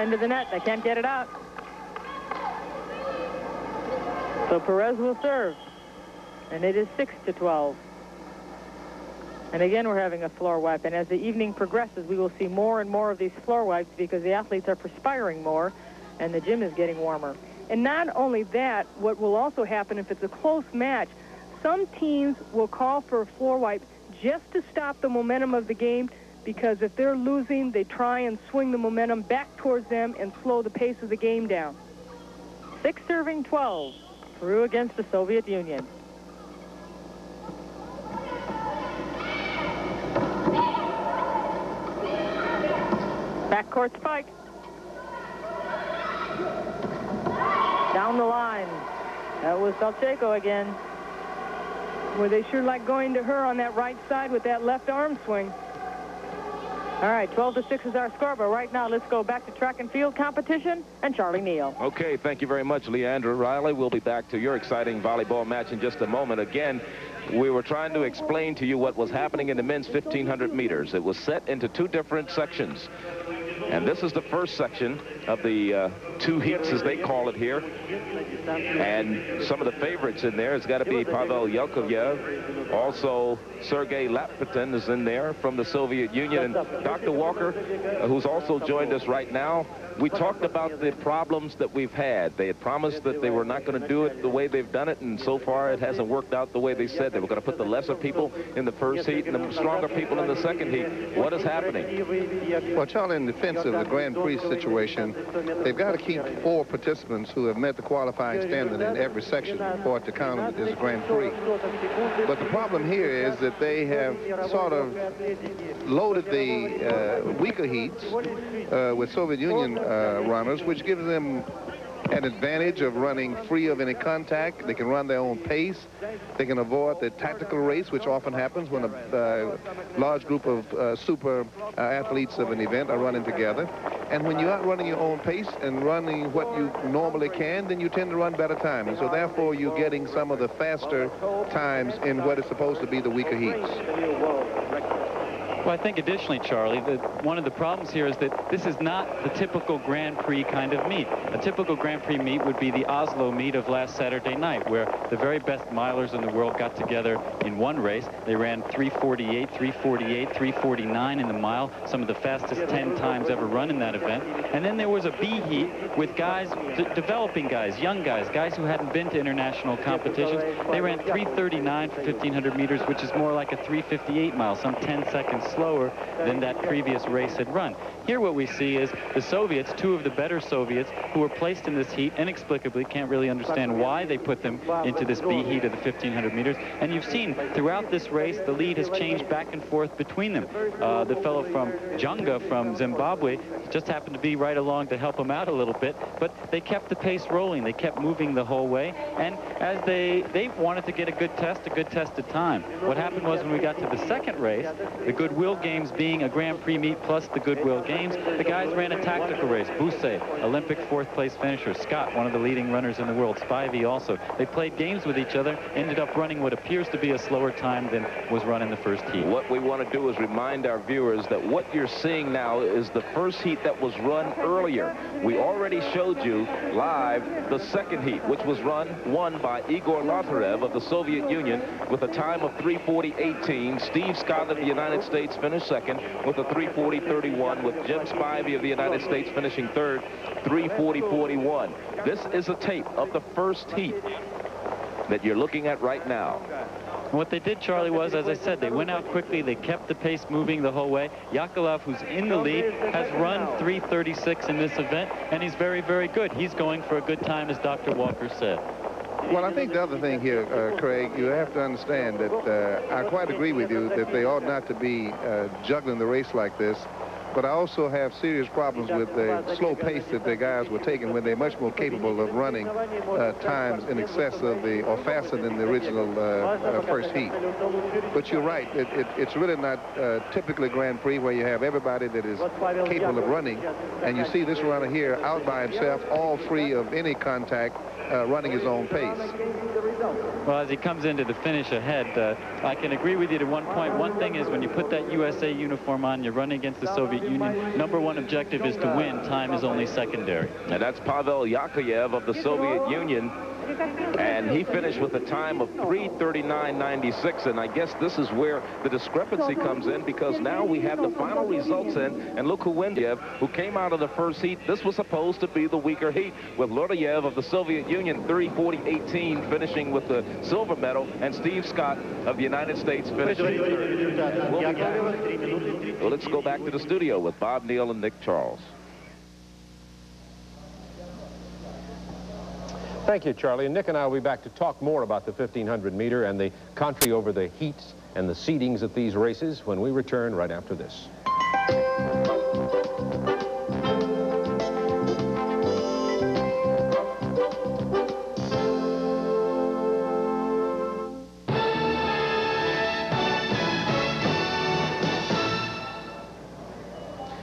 Into the net. They can't get it out. So Perez will serve. And it is 6-12. And again, we're having a floor wipe. And as the evening progresses, we will see more and more of these floor wipes because the athletes are perspiring more and the gym is getting warmer. And not only that, what will also happen if it's a close match, some teams will call for a floor wipe just to stop the momentum of the game, because if they're losing, they try and swing the momentum back towards them and slow the pace of the game down. 6-12. Peru against the Soviet Union. Backcourt spike. Down the line. That was Salchenko again. Well, they sure like going to her on that right side with that left arm swing. All right, 12-6 is our score, but right now let's go back to track and field competition and Charlie Neal. Okay, thank you very much, Leandra Riley. We'll be back to your exciting volleyball match in just a moment. Again, we were trying to explain to you what was happening in the men's 1,500 meters. It was set into 2 different sections. And this is the first section of the 2 heats, as they call it here. And some of the favorites in there has got to be Pavel Yakovlev. Also, Sergei Lappitin is in there from the Soviet Union. And Dr. Walker, who's also joined us right now, We talked about the problems that we've had. They had promised that they were not going to do it the way they've done it, and so far it hasn't worked out the way they said. They were going to put the lesser people in the first heat and the stronger people in the second heat. What is happening? Well, Charlie, in defense of the Grand Prix situation, they've got to keep 4 participants who have met the qualifying standard in every section for it to count as a Grand Prix. But the problem here is that they have sort of loaded the weaker heats with Soviet Union runners, which gives them an advantage of running free of any contact. They can run their own pace. They can avoid the tactical race, which often happens when a large group of super athletes of an event are running together. And when you're not running your own pace and running what you normally can, then you tend to run better time. And so therefore you're getting some of the faster times in what is supposed to be the weaker heats. Well, I think additionally, Charlie, that one of the problems here is that this is not the typical Grand Prix kind of meet. A typical Grand Prix meet would be the Oslo meet of last Saturday night, where the very best milers in the world got together in one race. They ran 3:48, 3:48, 3:49 in the mile, some of the fastest 10 times ever run in that event. And then there was a B heat with guys, developing guys, young guys, guys who hadn't been to international competitions. They ran 3:39 for 1,500 meters, which is more like a 3:58 mile, some 10 seconds slower than that previous race had run. Here what we see is the Soviets, 2 of the better Soviets, who were placed in this heat inexplicably, can't really understand why they put them into this B heat of the 1,500 meters. And you've seen throughout this race, the lead has changed back and forth between them. The fellow from Jonga from Zimbabwe just happened to be right along to help him out a little bit, but they kept the pace rolling. They kept moving the whole way, and as they wanted to get a good test of time. What happened was when we got to the second race, the Goodwill Games being a Grand Prix meet plus the Goodwill Games, the guys ran a tactical race. Ussr, Olympic 4th place finisher. Scott, one of the leading runners in the world. Spivey also. They played games with each other, ended up running what appears to be a slower time than was run in the first heat. What we want to do is remind our viewers that what you're seeing now is the first heat that was run earlier. We already showed you live the second heat, which was won by Igor Lazarev of the Soviet Union with a time of 3:40.18. Steve Scott of the United States finished second with a 3:40.31, with Jim Spivey of the United States finishing third, 3:40.41. This is a tape of the first heat that you're looking at right now. What they did, Charlie, was, as I said, they went out quickly. They kept the pace moving the whole way. Yakovlev, who's in the lead, has run 3:36 in this event, and he's very, very good. He's going for a good time, as Dr. Walker said. Well, I think the other thing here, Craig, you have to understand that I quite agree with you that they ought not to be juggling the race like this. But I also have serious problems with the slow pace that the guys were taking when they're much more capable of running times in excess of or faster than the original first heat. But you're right, it's really not typically Grand Prix where you have everybody that is capable of running. And you see this runner here out by himself, all free of any contact, running his own pace. Well, as he comes into the finish ahead, I can agree with you to one point. One thing is when you put that USA uniform on, you're running against the Soviet Union. #1 objective is to win. Time is only secondary. And that's Pavel Yakovlev of the Soviet Union. And he finished with a time of 3:39.96, and I guess this is where the discrepancy comes in, because now we have the final results in, and look who wins, who came out of the first heat. This was supposed to be the weaker heat, with Lordayev of the Soviet Union 3:40.18 finishing with the silver medal, and Steve Scott of the United States finishing third. We'll be back. Well, let's go back to the studio with Bob Neal and Nick Charles. Thank you, Charlie. And Nick and I will be back to talk more about the 1,500 meter and the country over the heats and the seedings at these races when we return right after this.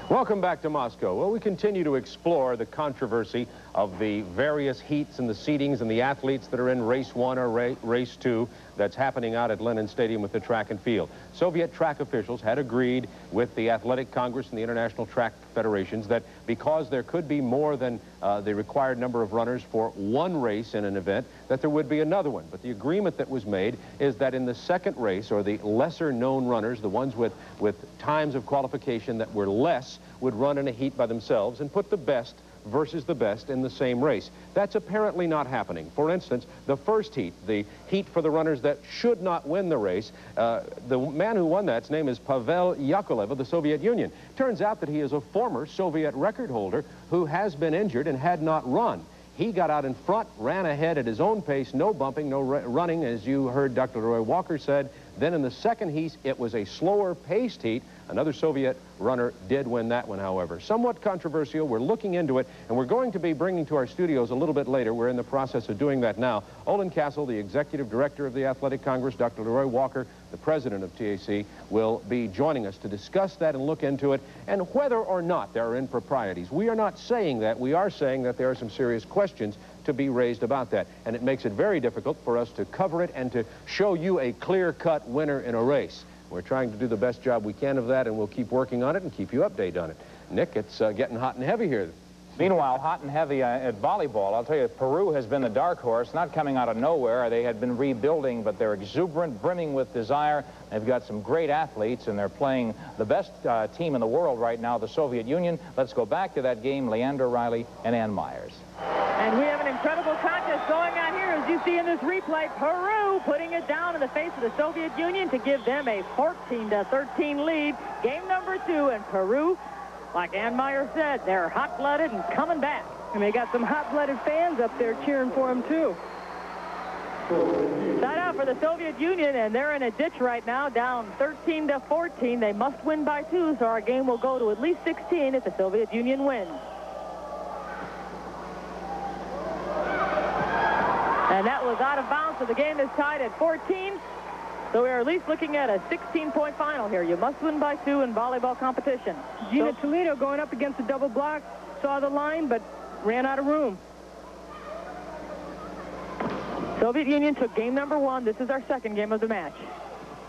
Welcome back to Moscow. Well, we continue to explore the controversy of the various heats and the seedings and the athletes that are in race 1 or race 2 that's happening out at Lenin Stadium with the track and field. Soviet track officials had agreed with the Athletic Congress and the International Track Federations that because there could be more than the required number of runners for one race in an event, that there would be another one. But the agreement that was made is that in the second race, or the lesser known runners, the ones with times of qualification that were less, would run in a heat by themselves and put the best versus the best in the same race. That's apparently not happening. For instance, the first heat, the heat for the runners that should not win the race, the man who won that's name is Pavel Yakolev of the Soviet Union. Turns out that he is a former Soviet record holder who has been injured and had not run. He got out in front, ran ahead at his own pace, no bumping, no running, as you heard Dr. Roy Walker said. Then in the second heat, it was a slower paced heat. Another Soviet runner did win that one, however. Somewhat controversial. We're looking into it, and we're going to be bringing to our studios a little bit later. We're in the process of doing that now. Olin Castle, the Executive Director of the Athletic Congress, Dr. Roy Walker, the President of TAC, will be joining us to discuss that and look into it, and whether or not there are improprieties. We are not saying that. We are saying that there are some serious questions to be raised about that, and it makes it very difficult for us to cover it and to show you a clear-cut winner in a race. We're trying to do the best job we can of that, and we'll keep working on it and keep you updated on it. Nick, it's getting hot and heavy here. Meanwhile, hot and heavy at volleyball. I'll tell you, Peru has been the dark horse, not coming out of nowhere. They had been rebuilding, but they're exuberant, brimming with desire. They've got some great athletes, and they're playing the best team in the world right now, the Soviet Union. Let's go back to that game, Leandra Riley and Ann Myers. And we have an incredible contest going on here, as you see in this replay. Peru putting it down in the face of the Soviet Union to give them a 14-13 lead. Game number 2, and Peru, like Ann Meyer said, they're hot-blooded and coming back. And they got some hot-blooded fans up there cheering for them, too. Side out for the Soviet Union, and they're in a ditch right now, down 13-14. They must win by 2, so our game will go to at least 16 if the Soviet Union wins. And that was out of bounds, so the game is tied at 14. So we are at least looking at a 16-point final here. You must win by 2 in volleyball competition. Gina Toledo going up against a double block, saw the line, but ran out of room. Soviet Union took game number 1. This is our second game of the match.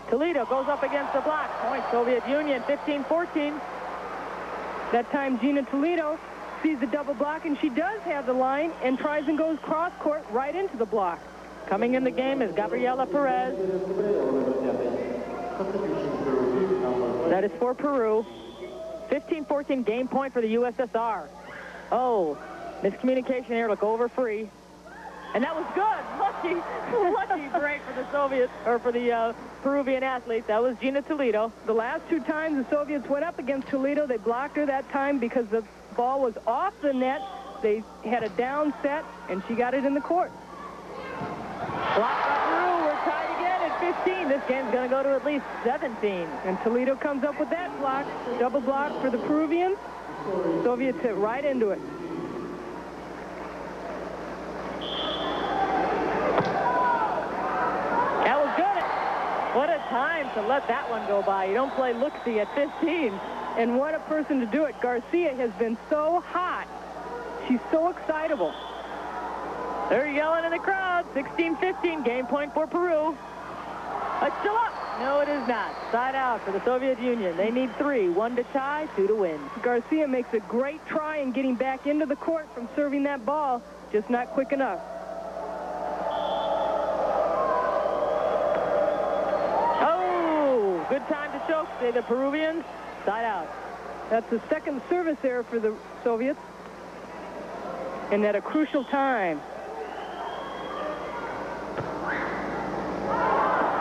Toledo goes up against the block. Point Soviet Union, 15-14. That time Gina Toledo sees the double block, and she does have the line and tries and goes cross-court right into the block. Coming in the game is Gabriela Perez. That is for Peru. 15-14 game point for the USSR. Oh, miscommunication here. Look over free. And that was good. Lucky break for the Soviets, or for the Peruvian athletes. That was Gina Toledo. The last 2 times the Soviets went up against Toledo, they blocked her that time because the ball was off the net. They had a down set, and she got it in the court. Block by Peru. We're tied again at 15. This game's going to go to at least 17. And Toledo comes up with that block. Double block for the Peruvians. Soviets hit right into it. That was good. What a time to let that one go by. You don't play look-see at 15. And what a person to do it. Garcia has been so hot. She's so excitable. They're yelling in the crowd. 16-15, game point for Peru. It's still up. No, it is not. Side out for the Soviet Union. They need 3. 1 to tie, 2 to win. Garcia makes a great try in getting back into the court from serving that ball, just not quick enough. Oh, good time to choke, say the Peruvians. Side out. That's the second service error for the Soviets, and at a crucial time.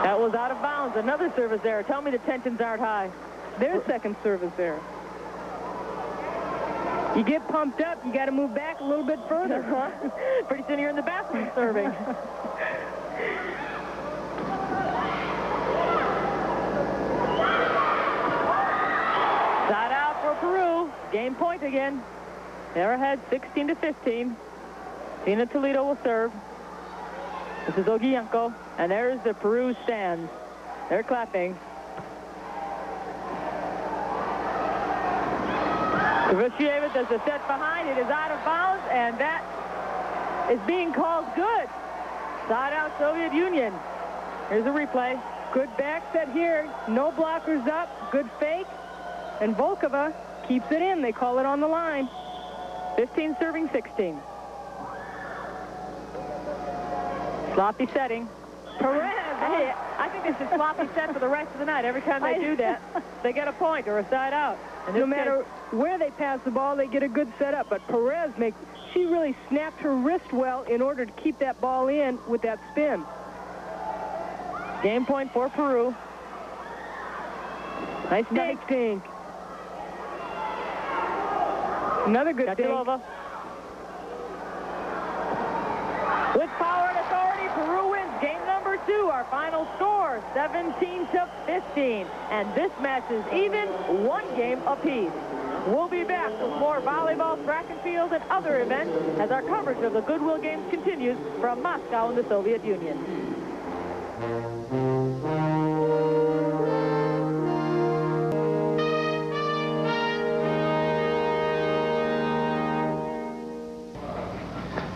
That was out of bounds. Another service error. Tell me the tensions aren't high. Their second service error. You get pumped up, you got to move back a little bit further. Pretty soon you're in the bathroom serving. Side out for Peru. Game point again. They're ahead 16-15. Gina Toledo will serve. This is Ogienko, and there's the Peru stands. They're clapping. Kvashieva does the set behind. It is out of bounds, and that is being called good. Side out Soviet Union. Here's a replay. Good back set here. No blockers up. Good fake. And Volkova keeps it in. They call it on the line. 15 serving 16. Sloppy setting. Perez. Hey, I think this is sloppy set for the rest of the night. Every time they do that, they get a point or a side out. No matter where they pass the ball, they get a good setup. But Perez she really snapped her wrist well in order to keep that ball in with that spin. Game point for Peru. Nice dink. Another good dink. With power and authority, Peru wins game number 2. Our final score, 17-15. And this match is even, 1 game apiece. We'll be back with more volleyball, track and field, and other events as our coverage of the Goodwill Games continues from Moscow in the Soviet Union.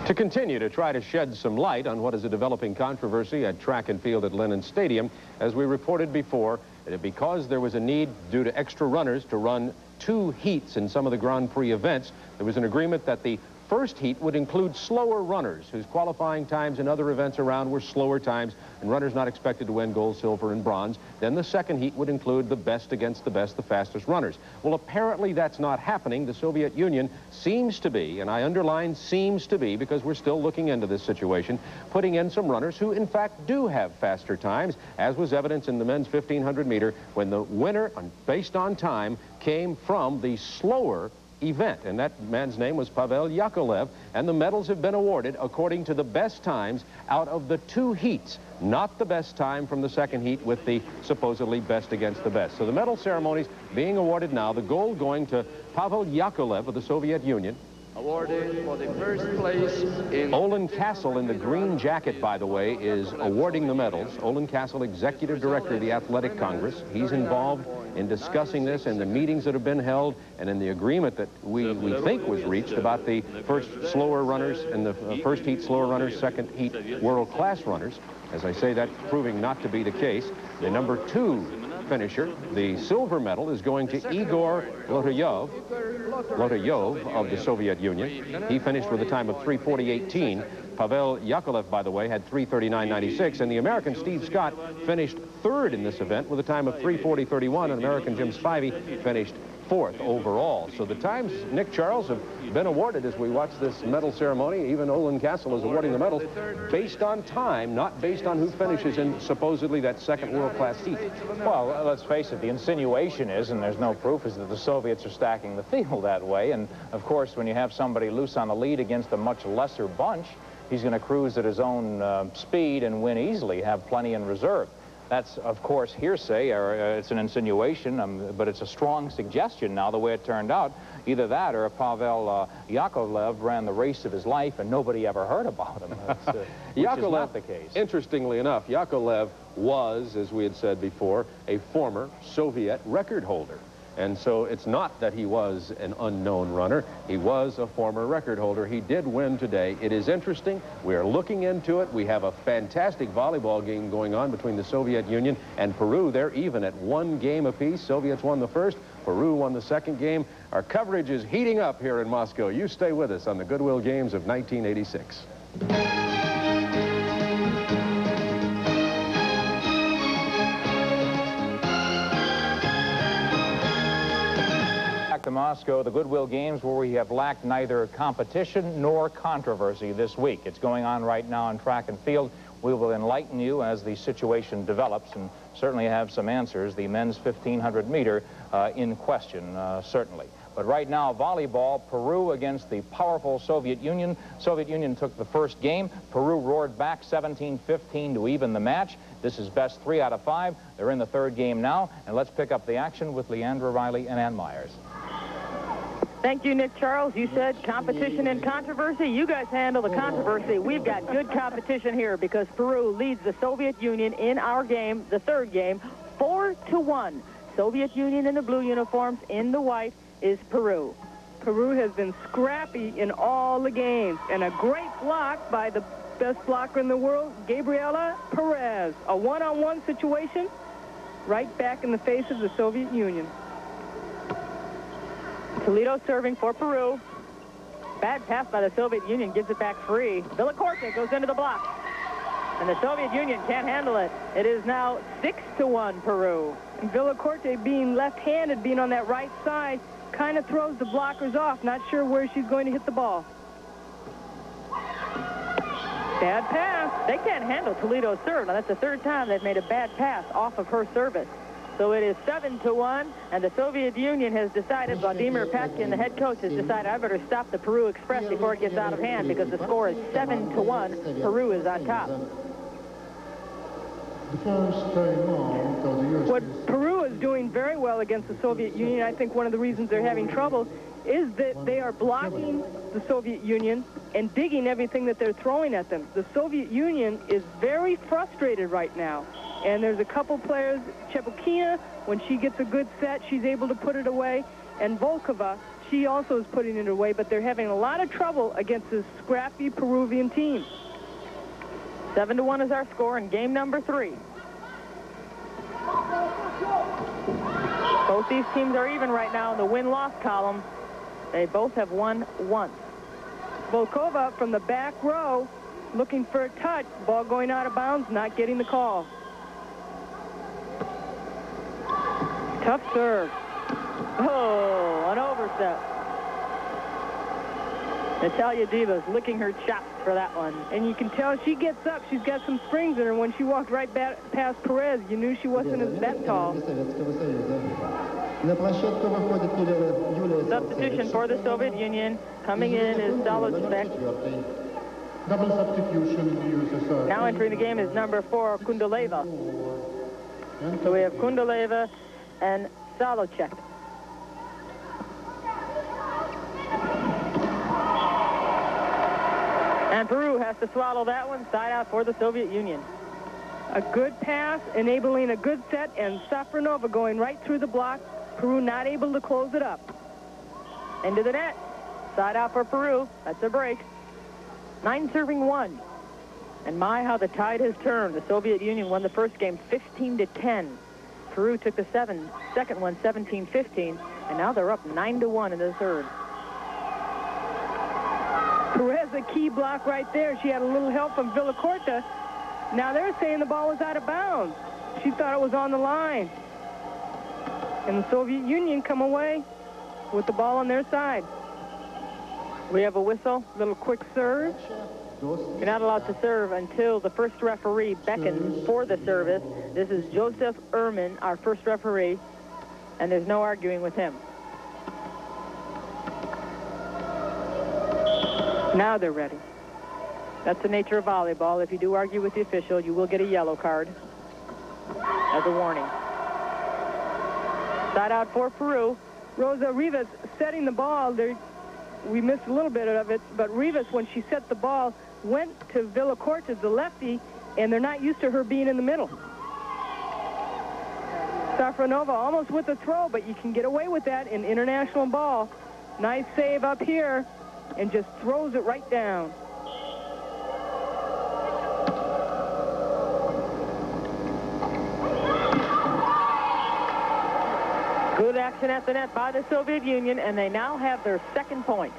To continue to try to shed some light on what is a developing controversy at track and field at Lenin Stadium, as we reported before, because there was a need due to extra runners to run 2 heats in some of the Grand Prix events, there was an agreement that the first heat would include slower runners whose qualifying times in other events around were slower times and runners not expected to win gold, silver, and bronze. Then the second heat would include the best against the best, the fastest runners. Well, apparently that's not happening. The Soviet Union seems to be, and I underline seems to be because we're still looking into this situation, putting in some runners who in fact do have faster times, as was evidence in the men's 1500 meter when the winner, based on time, came from the slower event, and that man's name was Pavel Yakovlev, and the medals have been awarded according to the best times out of the 2 heats, not the best time from the second heat with the supposedly best against the best. So the medal ceremonies being awarded now, the gold going to Pavel Yakovlev of the Soviet Union. Awarded for the first place in... Olin Castle in the green jacket, by the way, is awarding the medals. Olin Castle, Executive Director of the Athletic Congress. He's involved in discussing this in the meetings that have been held and in the agreement that we think was reached about the first slower runners and the first heat slower runners, second heat world-class runners. As I say, that's proving not to be the case. The number 2 finisher, the silver medal, is going to Igor Lotoyov of the Soviet Union. He finished with a time of 3:40.18. Pavel Yakovlev, by the way, had 3:39.96, and the American Steve Scott finished 3rd in this event with a time of 3:40.31, and American Jim Spivey finished 4th overall. So the times, Nick Charles, have been awarded as we watch this medal ceremony. Even Olin Castle is awarding the medals based on time, not based on who finishes in supposedly that second world-class heat. Well, let's face it, the insinuation is, and there's no proof, is that the Soviets are stacking the field that way. And, of course, when you have somebody loose on the lead against a much lesser bunch, he's going to cruise at his own speed and win easily, have plenty in reserve. That's, of course, hearsay, or it's an insinuation, but it's a strong suggestion now, the way it turned out. Either that or Pavel Yakovlev ran the race of his life and nobody ever heard about him. Which is not the case. Interestingly enough, Yakovlev was, as we had said before, a former Soviet record holder. And so it's not that he was an unknown runner. He was a former record holder. He did win today. It is interesting. We are looking into it. We have a fantastic volleyball game going on between the Soviet Union and Peru. They're even at 1 game apiece. Soviets won the first. Peru won the second game. Our coverage is heating up here in Moscow. You stay with us on the Goodwill Games of 1986. To Moscow, the Goodwill Games, where we have lacked neither competition nor controversy this week. It's going on right now in track and field. We will enlighten you as the situation develops and certainly have some answers. The men's 1500 meter in question, certainly. But right now, volleyball, Peru against the powerful Soviet Union. Soviet Union took the first game. Peru roared back 17-15 to even the match. This is best 3 out of 5. They're in the 3rd game now. And let's pick up the action with Leandra Riley and Ann Myers. Thank you, Nick Charles. You said competition and controversy. You guys handle the controversy. We've got good competition here because Peru leads the Soviet Union in our game, the 3rd game, 4-1. Soviet Union in the blue uniforms, in the white is Peru. Peru has been scrappy in all the games, and a great block by the best blocker in the world, Gabriela Perez. A one-on-one situation right back in the face of the Soviet Union. Toledo serving for Peru. Bad pass by the Soviet Union, gives it back free. Villacorte goes into the block. And the Soviet Union can't handle it. It is now 6-1 Peru. And Villacorte, being left-handed, being on that right side, kind of throws the blockers off. Not sure where she's going to hit the ball. Bad pass. They can't handle Toledo's serve. Now, that's the third time they've made a bad pass off of her service. So it is 7-1, and the Soviet Union has decided, Vladimir Paskin, the head coach, has decided, I better stop the Peru Express before it gets out of hand, because the score is 7-1. Peru is on top. What Peru is doing very well against the Soviet Union, I think one of the reasons they're having trouble, is that they are blocking the Soviet Union and digging everything that they're throwing at them. The Soviet Union is very frustrated right now. And there's a couple players, Chepukina, when she gets a good set, she's able to put it away. And Volkova, she also is putting it away, but they're having a lot of trouble against this scrappy Peruvian team. 7-1 is our score in game number 3. Both these teams are even right now in the win-loss column. They both have won once. Volkova from the back row, looking for a touch. Ball going out of bounds, not getting the call. Tough serve. Oh, an overset. Natalia Divas licking her chops for that one. And you can tell she gets up. She's got some springs in her. When she walked right past Perez, you knew she wasn't that tall. Substitution for the Soviet Union. Coming in is Salochek. Double substitution. Now entering the game is number 4, Kundaleva. So we have Kundaleva and Salochek. And Peru has to swallow that one. Side out for the Soviet Union. A good pass, enabling a good set, and Safronova going right through the block. Peru not able to close it up. Into the net. Side out for Peru. That's a break. 9 serving 1. And my, how the tide has turned. The Soviet Union won the first game 15-10. Peru took the second one 17-15. And now they're up 9-1 in the third. Perez, a key block right there. She had a little help from Villacorte. Now they're saying the ball was out of bounds. She thought it was on the line. And the Soviet Union come away with the ball on their side. We have a whistle. Little quick serve. You're not allowed to serve until the first referee beckons for the service. This is Joseph Ehrman, our first referee, and there's no arguing with him. Now they're ready. That's the nature of volleyball. If you do argue with the official, you will get a yellow card as a warning. Side out for Peru. Rosa Rivas setting the ball. We missed a little bit of it, but Rivas, when she set the ball, went to Villacorte, the lefty, and they're not used to her being in the middle. Safronova almost with the throw, but you can get away with that in international ball. Nice save up here, and just throws it right down. Good action at the net by the Soviet Union, and they now have their second point.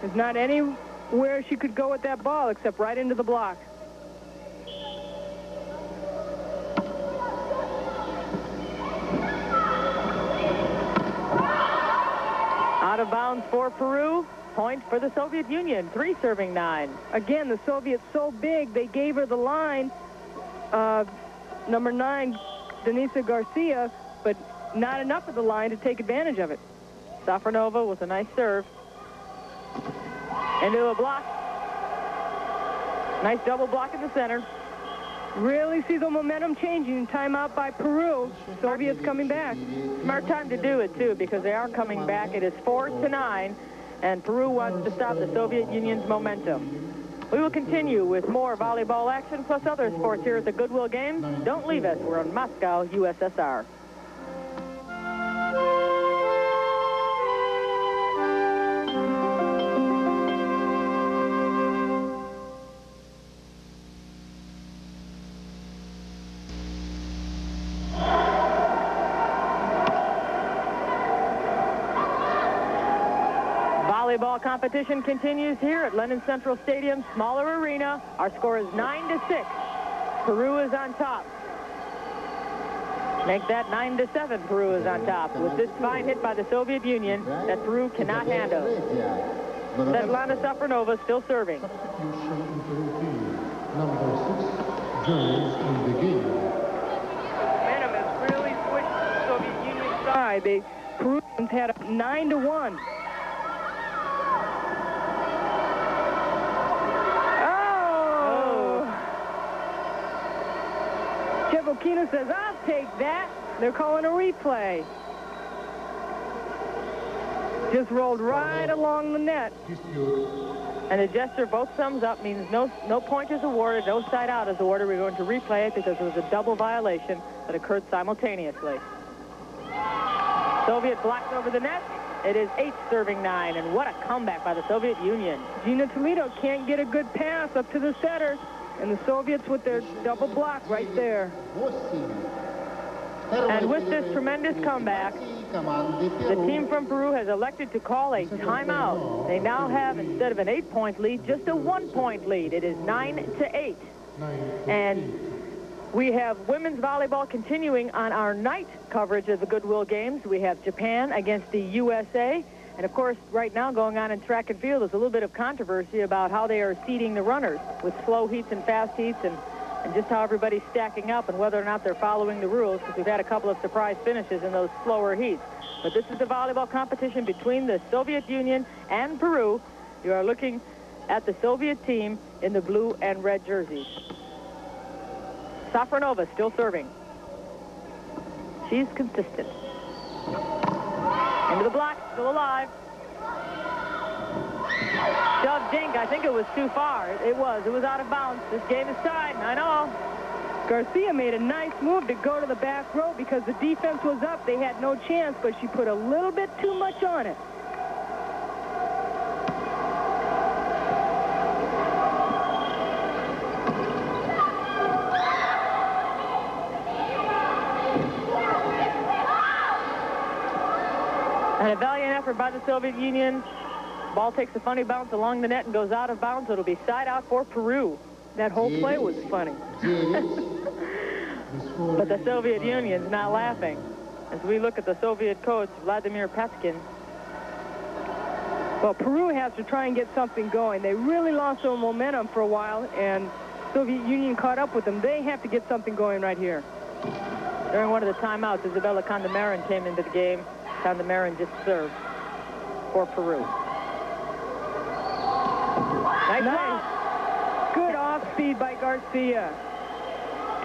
There's not anywhere she could go with that ball except right into the block. Out of bounds for Peru. Point for the Soviet Union. 3 serving 9. Again, the Soviets so big, they gave her the line, number 9, Denisa Garcia, but not enough of the line to take advantage of it. Safronova with a nice serve. Into a block. Nice double block in the center. Really see the momentum changing. Timeout by Peru. Soviets coming back. Smart time to do it, too, because they are coming back. It is 4-9, and Peru wants to stop the Soviet Union's momentum. We will continue with more volleyball action plus other sports here at the Goodwill Games. Don't leave us. We're in Moscow, USSR. Volleyball competition continues here at Lennon Central Stadium, smaller arena. Our score is 9-6. Peru is on top. Make that 9-7. Peru is on top with this fine hit by the Soviet Union that Peru cannot handle. Svetlana Safronova still serving. Substitution in Peru team. Number 6, Jones in the game. Momentum has really switched to the Soviet Union side. The Peruvians had a 9-1. Chevokina says, I'll take that. They're calling a replay. Just rolled right along the net. And the gesture, both thumbs up, means no point is awarded, no side out is awarded. We're going to replay it because it was a double violation that occurred simultaneously. Soviet blocked over the net. It is 8 serving 9, and what a comeback by the Soviet Union. Gina Toledo can't get a good pass up to the setter. And the Soviets with their double block right there. And with this tremendous comeback, the team from Peru has elected to call a timeout. They now have, instead of an 8-point lead, just a 1-point lead. It is 9-8. And we have women's volleyball continuing on our night coverage of the Goodwill games. We have Japan against the USA. And, of course, right now going on in track and field, there's a little bit of controversy about how they are seeding the runners with slow heats and fast heats and just how everybody's stacking up and whether or not they're following the rules, because we've had a couple of surprise finishes in those slower heats. But this is the volleyball competition between the Soviet Union and Peru. You are looking at the Soviet team in the blue and red jerseys. Safronova still serving. She's consistent. Into the block, still alive. Shove dink, I think it was too far. It was out of bounds. This game is tied, 9-all. Garcia made a nice move to go to the back row because the defense was up. They had no chance, but she put a little bit too much on it. And a valiant effort by the Soviet Union. Ball takes a funny bounce along the net and goes out of bounds. It'll be side out for Peru. That whole play was funny. But the Soviet Union's not laughing. As we look at the Soviet coach, Vladimir Petskin. Well, Peru has to try and get something going. They really lost their momentum for a while, and Soviet Union caught up with them. They have to get something going right here. During one of the timeouts, Isabella Condamarin came into the game. Condamarin just served for Peru. Nice. Good off-speed by Garcia.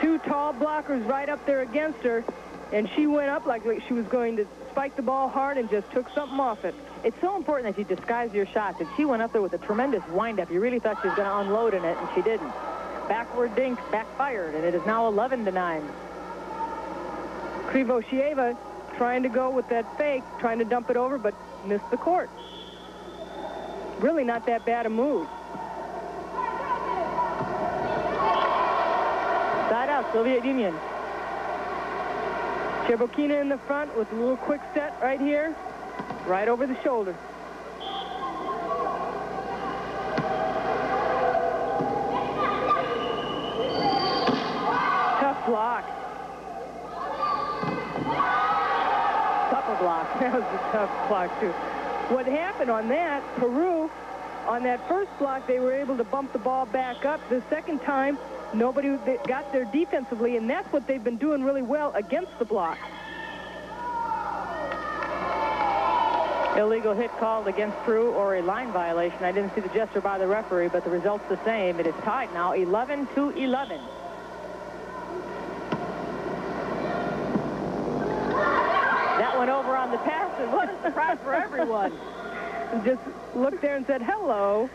2 tall blockers right up there against her, and she went up like she was going to spike the ball hard and just took something off it. It's so important that you disguise your shots, and she went up there with a tremendous wind-up. You really thought she was going to unload in it, and she didn't. Backward dink, backfired, and it is now 11-9. Krivoshieva trying to go with that fake, trying to dump it over, but missed the court. Really not that bad a move. Side out, Soviet Union. Chebokina in the front with a little quick set right here, right over the shoulder. Tough block. Tougher block. That was a tough block, too. What happened on that, Peru, on that first block, they were able to bump the ball back up. The second time, nobody got there defensively, and that's what they've been doing really well against the block. Illegal hit called against Peru, or a line violation. I didn't see the gesture by the referee, but the result's the same. It is tied now, 11-11. That went over on the pass, and what a surprise for everyone. Just looked there and said, hello.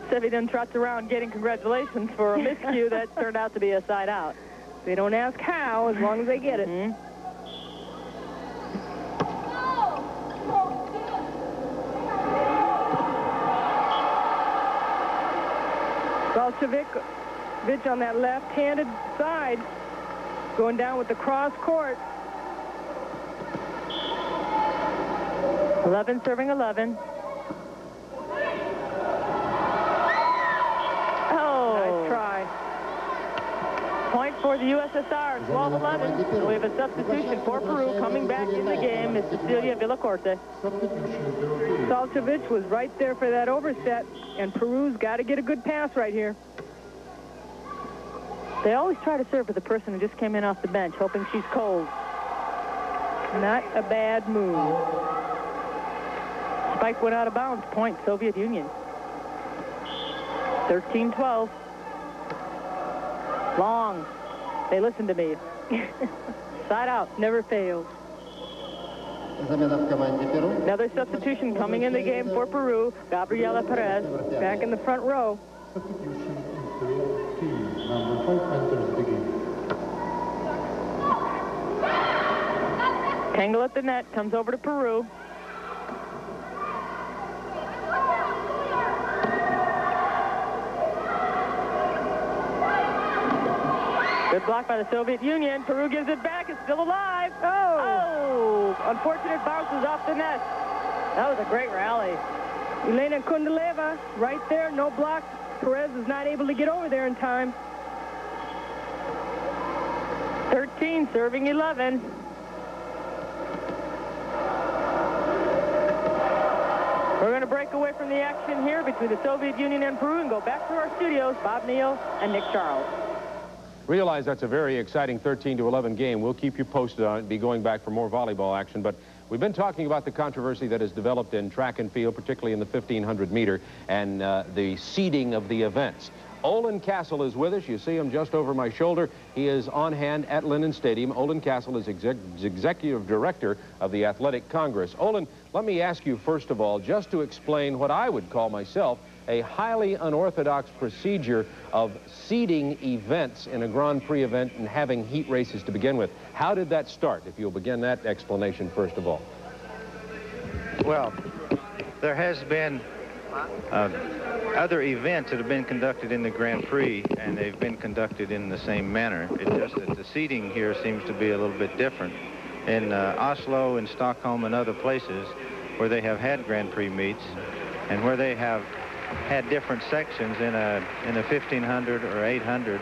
Sevy then trots around getting congratulations for a miscue that turned out to be a side out. They don't ask how, as long as they get it. Balchevich on that left-handed side, going down with the cross court. 11 serving 11. Oh. Nice try. for the USSR, 12-11. So we have a substitution for Peru. Coming back in the game is Cecilia Villacorte. Salchevich was right there for that overset, and Peru's got to get a good pass right here. They always try to serve with the person who just came in off the bench, hoping she's cold. Not a bad move. Spike went out of bounds. Point, Soviet Union. 13-12. Long. They listen to me. Side out. Never fails. Another substitution coming in the game for Peru. Gabriela Perez. Back in the front row. Substitution in Peru team. Number 5 enters the game. Tangle at the net. Comes over to Peru. Good block by the Soviet Union. Peru gives it back. It's still alive. Oh! Unfortunate bounces off the net. That was a great rally. Elena Kundaleva right there. No block. Perez is not able to get over there in time. 13 serving 11. We're going to break away from the action here between the Soviet Union and Peru and go back to our studios. Bob Neal and Nick Charles. Realize that's a very exciting 13-11 game. We'll keep you posted on it, be going back for more volleyball action. But we've been talking about the controversy that has developed in track and field, particularly in the 1,500 meter, and the seeding of the events. Olin Castle is with us. You see him just over my shoulder. He is on hand at Lennon Stadium. Olin Castle is executive director of the Athletic Congress. Olin, let me ask you first of all, just to explain what I would call myself a highly unorthodox procedure of seeding events in a Grand Prix event and having heat races to begin with. How did that start, if you'll begin that explanation first of all? Well, there has been other events that have been conducted in the Grand Prix, and they've been conducted in the same manner. It's just that the seeding here seems to be a little bit different. In Oslo and Stockholm and other places where they have had Grand Prix meets and where they have had different sections in a 1,500 or 800,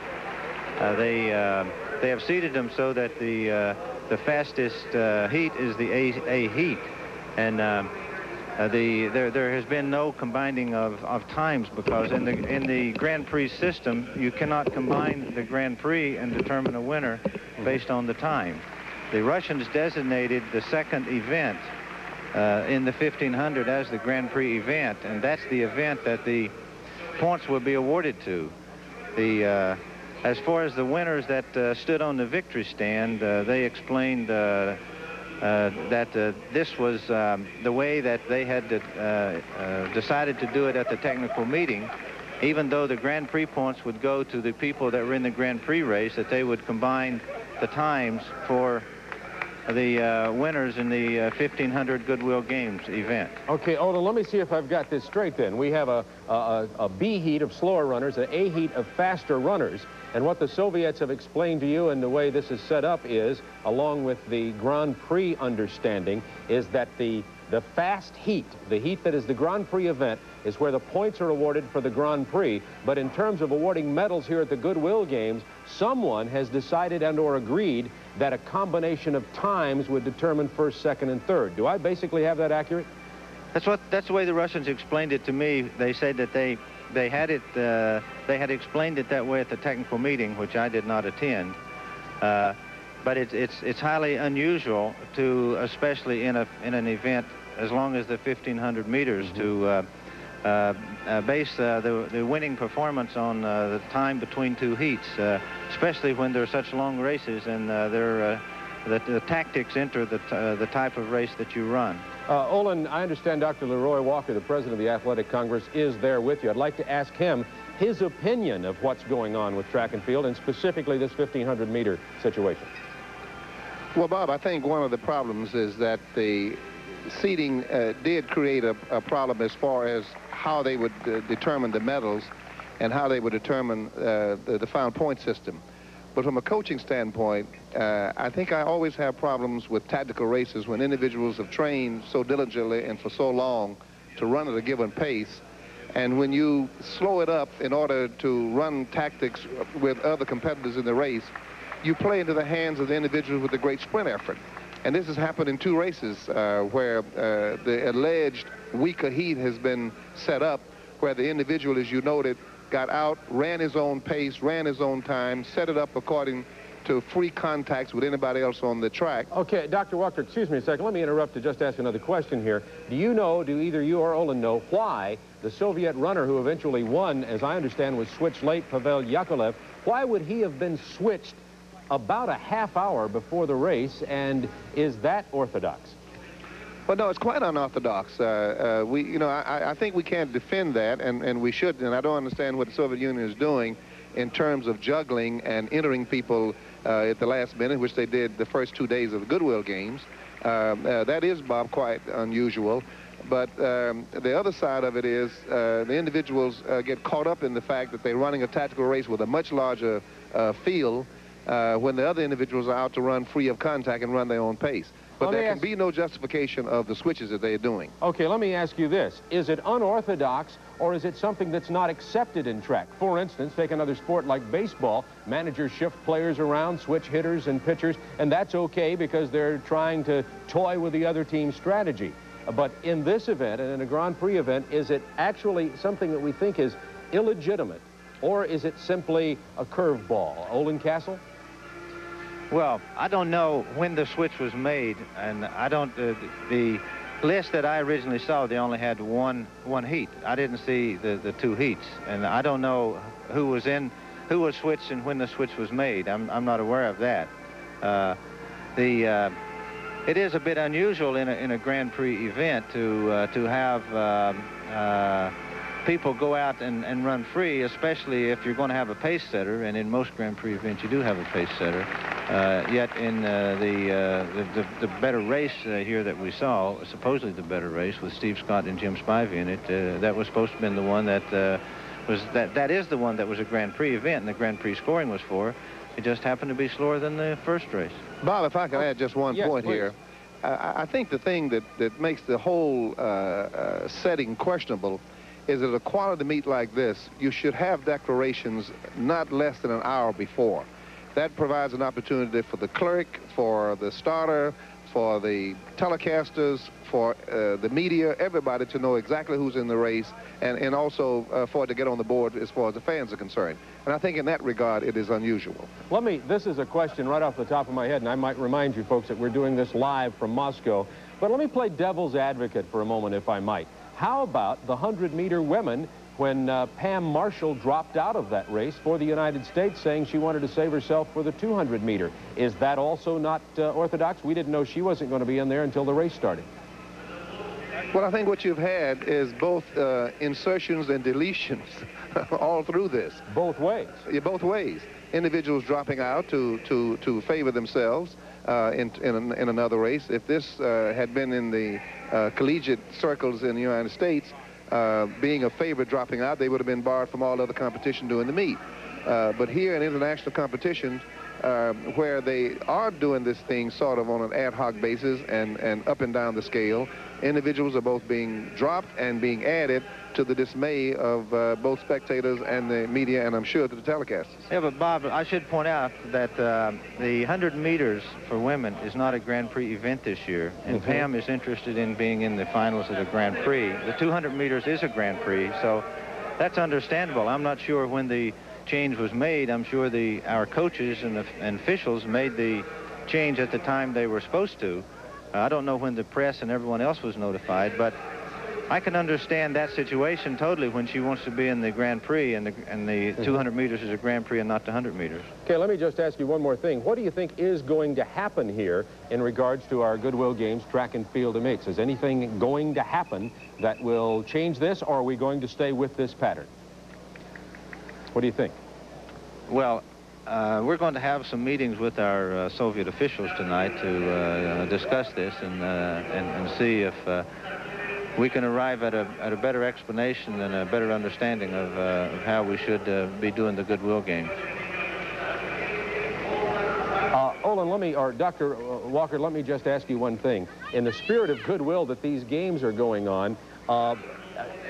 they have seeded them so that the fastest heat is the A heat, and there has been no combining of times, because in the Grand Prix system you cannot combine the Grand Prix and determine a winner based on the time. The Russians designated the second event in the 1,500 as the Grand Prix event, and that's the event that the points will be awarded to. As far as the winners that stood on the victory stand, they explained that this was the way that they had decided to do it at the technical meeting. Even though the Grand Prix points would go to the people that were in the Grand Prix race, that they would combine the times for the winners in the 1,500 Goodwill Games event. Okay, Olin, let me see if I've got this straight then. We have a B heat of slower runners, an A heat of faster runners, and what the Soviets have explained to you and the way this is set up is, along with the Grand Prix understanding, is that the fast heat, the heat that is the Grand Prix event, is where the points are awarded for the Grand Prix. But in terms of awarding medals here at the Goodwill Games, someone has decided and or agreed that a combination of times would determine first, second, and third. Do I basically have that accurate? That's the way the Russians explained it to me. They said that they had explained it that way at the technical meeting, which I did not attend. But it's highly unusual to, especially in an event as long as the 1,500 meters, to base the winning performance on the time between two heats, especially when there are such long races and the tactics enter the type of race that you run. Olin, I understand Dr. Leroy Walker, the president of the Athletic Congress, is there with you. I'd like to ask him his opinion of what's going on with track and field, and specifically this 1,500 meter situation. Well, Bob, I think one of the problems is that the seeding did create a problem as far as how they would determine the medals and how they would determine the final point system. But from a coaching standpoint, I think I always have problems with tactical races when individuals have trained so diligently and for so long to run at a given pace. And when you slow it up in order to run tactics with other competitors in the race, you play into the hands of the individuals with the great sprint effort. And this has happened in 2 races where the alleged weaker heat has been set up, where the individual, as you noted, got out, ran his own pace, ran his own time, set it up according to free contacts with anybody else on the track. Okay, Dr. Walker, excuse me a second. Let me interrupt to just ask another question here. Do you know, do either you or Olin know, why the Soviet runner who eventually won, as I understand, was switched late, Pavel Yakovlev, why would he have been switched about a half hour before the race, and is that orthodox? Well, no, it's quite unorthodox. I think we can't defend that, and we shouldn't, and I don't understand what the Soviet Union is doing in terms of juggling and entering people at the last minute, which they did the first 2 days of the Goodwill games. That is, Bob, quite unusual. But the other side of it is the individuals get caught up in the fact that they're running a tactical race with a much larger field when the other individuals are out to run free of contact and run their own pace. But there can be no justification of the switches that they're doing. Okay, let me ask you this. Is it unorthodox, or is it something that's not accepted in track? For instance, take another sport like baseball. Managers shift players around, switch hitters and pitchers, and that's okay because they're trying to toy with the other team's strategy. But in this event, and in a Grand Prix event, is it actually something that we think is illegitimate, or is it simply a curveball? Olin Castle? Well, I don't know when the switch was made, and I don't, the list that I originally saw, they only had one heat. I didn't see the 2 heats, and I don't know who was switched and when the switch was made. I'm not aware of that. It is a bit unusual in a Grand Prix event to have people go out and run free, especially if you're going to have a pace setter, and in most Grand Prix events you do have a pace setter. Yet in the better race here that we saw, supposedly the better race with Steve Scott and Jim Spivey in it, that was supposed to have been the one that that is the one that was a Grand Prix event, and the Grand Prix scoring was for. It just happened to be slower than the first race. Bob, if I can add just one point please. here. I think the thing that makes the whole setting questionable is that a quality meet like this, you should have declarations not less than an hour before. That provides an opportunity for the clerk, for the starter, for the telecasters, for the media, everybody to know exactly who's in the race, and also for it to get on the board as far as the fans are concerned. And I think in that regard, it is unusual. This is a question right off the top of my head, and I might remind you folks that we're doing this live from Moscow, but let me play devil's advocate for a moment, if I might. How about the 100-meter women when Pam Marshall dropped out of that race for the United States, saying she wanted to save herself for the 200-meter? Is that also not orthodox? We didn't know she wasn't going to be in there until the race started. Well, I think what you've had is both insertions and deletions all through this. Both ways. Yeah, both ways. Individuals dropping out to favor themselves in another race. If this had been in the collegiate circles in the United States, being a favorite dropping out, they would have been barred from all other competition during the meet. But here in international competitions, where they are doing this thing sort of on an ad hoc basis and up and down the scale, individuals are both being dropped and being added to the dismay of both spectators and the media, and I'm sure to the telecasters. Yeah, but Bob, I should point out that the 100 meters for women is not a Grand Prix event this year, and Pam is interested in being in the finals of the Grand Prix. The 200 meters is a Grand Prix, so that's understandable. I'm not sure when the change was made. I'm sure our coaches and officials made the change at the time they were supposed to. I don't know when the press and everyone else was notified, but I can understand that situation totally when she wants to be in the Grand Prix, and the 200 meters is a Grand Prix and not the 100 meters. Okay, let me just ask you one more thing. What do you think is going to happen here in regards to our Goodwill Games track and field and mix? Is anything going to happen that will change this, or are we going to stay with this pattern? What do you think? Well, we're going to have some meetings with our Soviet officials tonight to discuss this and see if we can arrive at a better explanation and a better understanding of how we should be doing the Goodwill Games. Olin, or Dr. Walker, let me just ask you one thing. In the spirit of goodwill that these games are going on,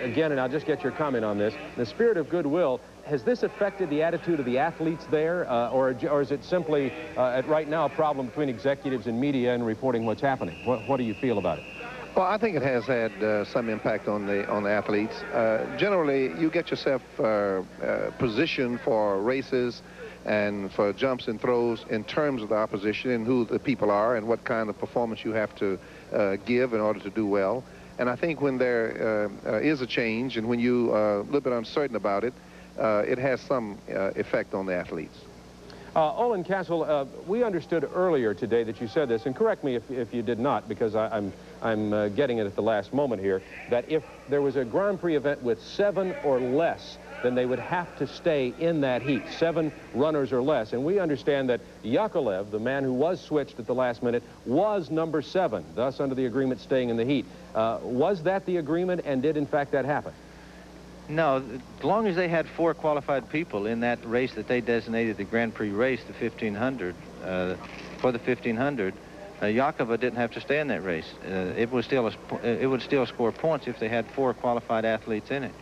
again, and I'll just get your comment on this, the spirit of goodwill, has this affected the attitude of the athletes there, or is it simply, right now, a problem between executives and media and reporting what's happening? What do you feel about it? Well, I think it has had some impact on the athletes. Generally, you get yourself positioned for races and for jumps and throws in terms of the opposition and who the people are and what kind of performance you have to give in order to do well. And I think when there is a change and when you are a little bit uncertain about it, it has some effect on the athletes. Olin Castle, we understood earlier today that you said this, and correct me if you did not, because I'm getting it at the last moment here, that if there was a Grand Prix event with 7 or less, then they would have to stay in that heat, 7 runners or less. And we understand that Yakovlev, the man who was switched at the last minute, was number 7, thus under the agreement staying in the heat. Was that the agreement, and did in fact that happen? No, as long as they had 4 qualified people in that race that they designated the Grand Prix race, the 1500, for the 1500, Yakova didn't have to stay in that race. It would still score points if they had 4 qualified athletes in it.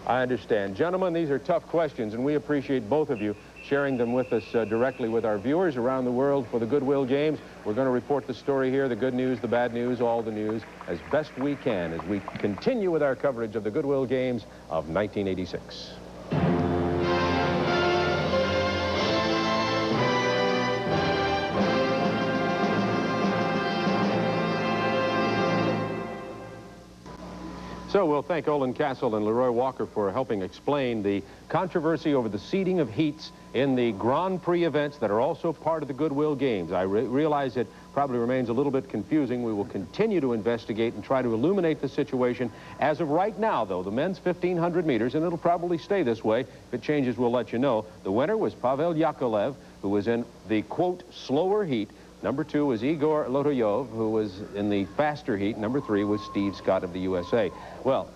I understand. Gentlemen, these are tough questions, and we appreciate both of you sharing them with us directly with our viewers around the world for the Goodwill Games. We're going to report the story here, the good news, the bad news, all the news, as best we can as we continue with our coverage of the Goodwill Games of 1986. So we'll thank Olin Castle and Leroy Walker for helping explain the controversy over the seeding of heats in the Grand Prix events that are also part of the Goodwill Games. I realize it probably remains a little bit confusing. We will continue to investigate and try to illuminate the situation. As of right now, though, the men's 1,500 meters, and it'll probably stay this way. If it changes, we'll let you know. The winner was Pavel Yakovlev, who was in the, quote, slower heat. Number 2 was Igor Lotoyov, who was in the faster heat. Number 3 was Steve Scott of the USA. Well,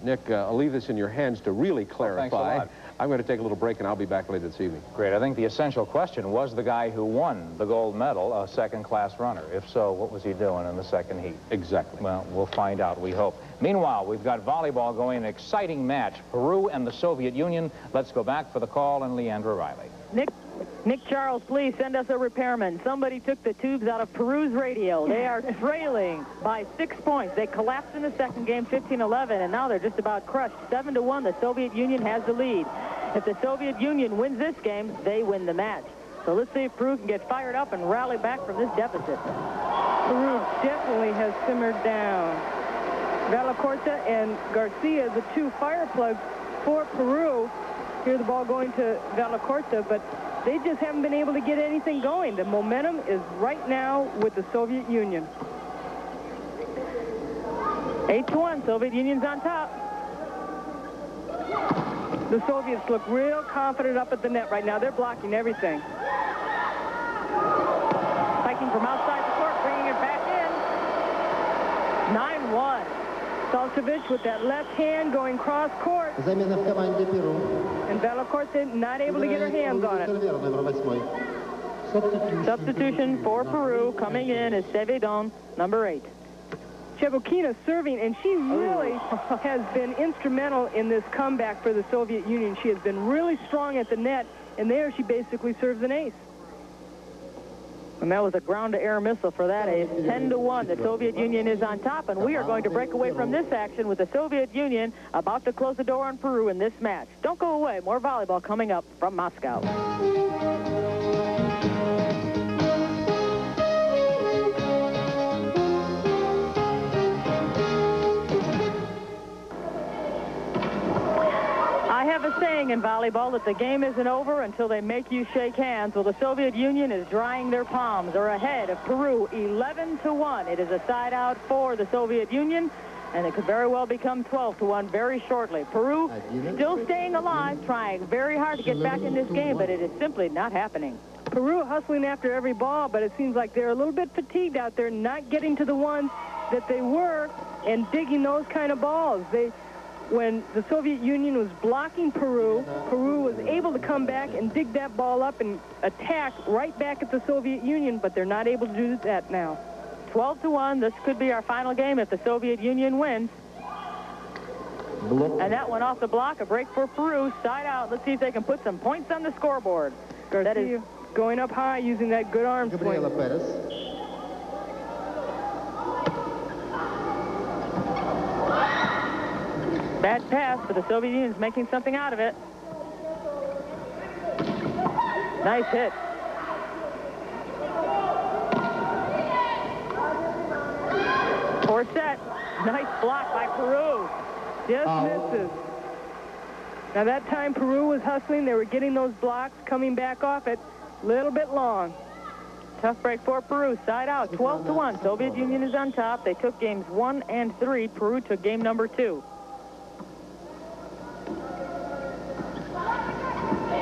Nick, I'll leave this in your hands to really clarify. Well, thanks a lot. I'm going to take a little break, and I'll be back later this evening. Great. I think the essential question, was the guy who won the gold medal a second-class runner? If so, what was he doing in the second heat? Exactly. Well, we'll find out, we hope. Meanwhile, we've got volleyball going, an exciting match. Peru and the Soviet Union. Let's go back for the call and Leandra Riley. Nick Charles, please send us a repairman. Somebody took the tubes out of Peru's radio. They are trailing by 6 points. They collapsed in the second game, 15-11, and now they're just about crushed. 7-1, the Soviet Union has the lead. If the Soviet Union wins this game, they win the match. So let's see if Peru can get fired up and rally back from this deficit. Peru definitely has simmered down. Valacorta and Garcia, the 2 fire plugs for Peru. Here's the ball going to Valacorta, but they just haven't been able to get anything going. The momentum is right now with the Soviet Union. 8-1, Soviet Union's on top. The Soviets look real confident up at the net right now. They're blocking everything. Spiking from outside the court, bringing it back in. 9-1. Salcevic with that left hand going cross court. And Valacorta not able to get her hands on it. Substitution for Peru coming in is Sevedon, number 8. Chebokina serving, and she really has been instrumental in this comeback for the Soviet Union. She has been really strong at the net, and there she basically serves an ace. And that was a ground-to-air missile for that ace. 10-1, the Soviet Union is on top, and we are going to break away from this action with the Soviet Union about to close the door on Peru in this match. Don't go away. More volleyball coming up from Moscow. I have a saying in volleyball that the game isn't over until they make you shake hands. Well, the Soviet Union is drying their palms. They're ahead of Peru 11-1. It is a side out for the Soviet Union, and it could very well become 12-1 very shortly. Peru still staying alive, trying very hard to get back in this game, but it is simply not happening. Peru hustling after every ball, but it seems like they're a little bit fatigued out there, not getting to the ones that they were and digging those kind of balls. When the Soviet Union was blocking Peru, Peru was able to come back and dig that ball up and attack right back at the Soviet Union, but they're not able to do that now. 12-1, this could be our final game if the Soviet Union wins. And that went off the block. A break for Peru. Side out. Let's see if they can put some points on the scoreboard. That is going up high using that good arm swing. Bad pass, but the Soviet Union's making something out of it. Nice hit. Fourth set. Nice block by Peru. Just misses. Now that time Peru was hustling. They were getting those blocks, coming back off it. A little bit long. Tough break for Peru. Side out. 12-1. Soviet Union is on top. They took games 1 and 3. Peru took game number 2.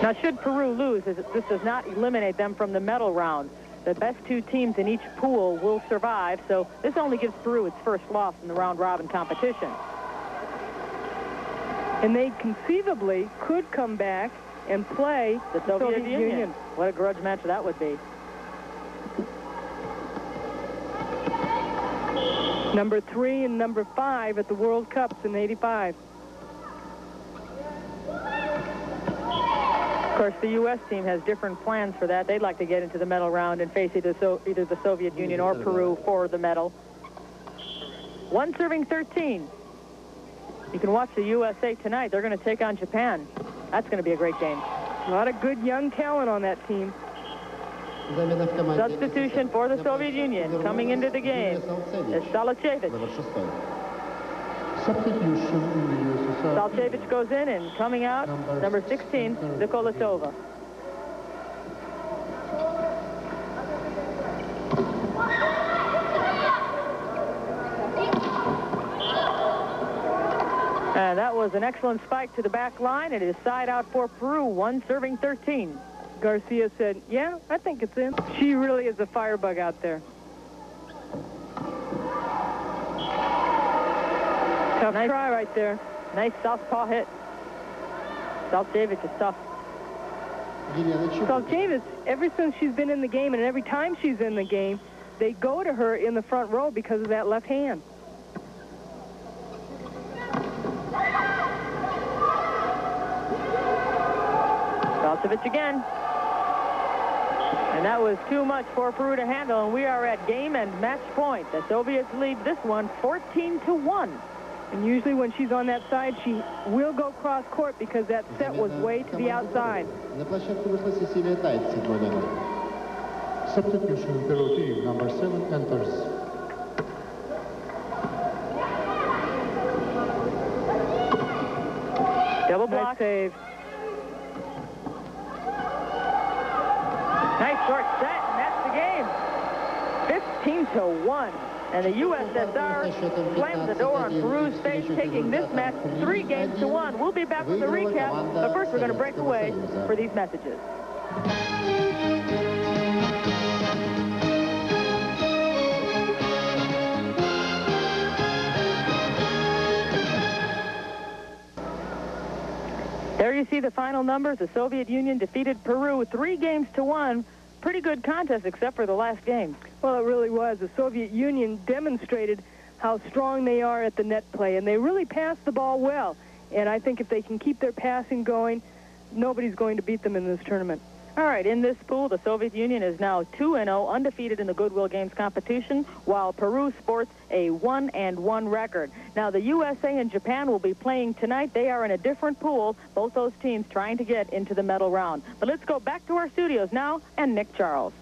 Now, should Peru lose, this does not eliminate them from the medal round. The best 2 teams in each pool will survive, so this only gives Peru its first loss in the round-robin competition. And they conceivably could come back and play the Soviet Union. What a grudge match that would be. Number 3 and number 5 at the World Cups in '85. Of course, the U.S. team has different plans for that. They'd like to get into the medal round and face either the Soviet Union or Peru for the medal. 1 serving 13. You can watch the USA tonight. They're going to take on Japan. That's going to be a great game. A lot of good young talent on that team. Substitution for the Soviet Union coming into the game is Salachevich. Substitution in the USSR. Salchevich goes in, and coming out, number 16, Nikolasova. And that was an excellent spike to the back line. It is side out for Peru, 1 serving 13. Garcia said, yeah, I think it's in. She really is a firebug out there. Tough try right there. Nice southpaw hit. Salchevich is tough. Salchevich, ever since she's been in the game, and every time she's in the game, they go to her in the front row because of that left hand. Salchevich again. And that was too much for Peru to handle, and we are at game and match point. The Soviets lead this one 14-1. And usually when she's on that side, she will go cross court because that set was way to the outside. Substitution Peru team, number 7 enters. Double block. Nice save. Nice short set, and that's the game. 15-1. And the USSR slams the door on Peru's face, taking this match 3-1. We'll be back with a recap, but first we're going to break away for these messages. There you see the final numbers. The Soviet Union defeated Peru 3-1. Pretty good contest, except for the last game. Well, it really was. The Soviet Union demonstrated how strong they are at the net play, and they really passed the ball well. And I think if they can keep their passing going, nobody's going to beat them in this tournament. All right, in this pool, the Soviet Union is now 2-0, undefeated in the Goodwill Games competition, while Peru sports a 1-1 record. Now, the USA and Japan will be playing tonight. They are in a different pool, both those teams trying to get into the medal round. But let's go back to our studios now, and Nick Charles.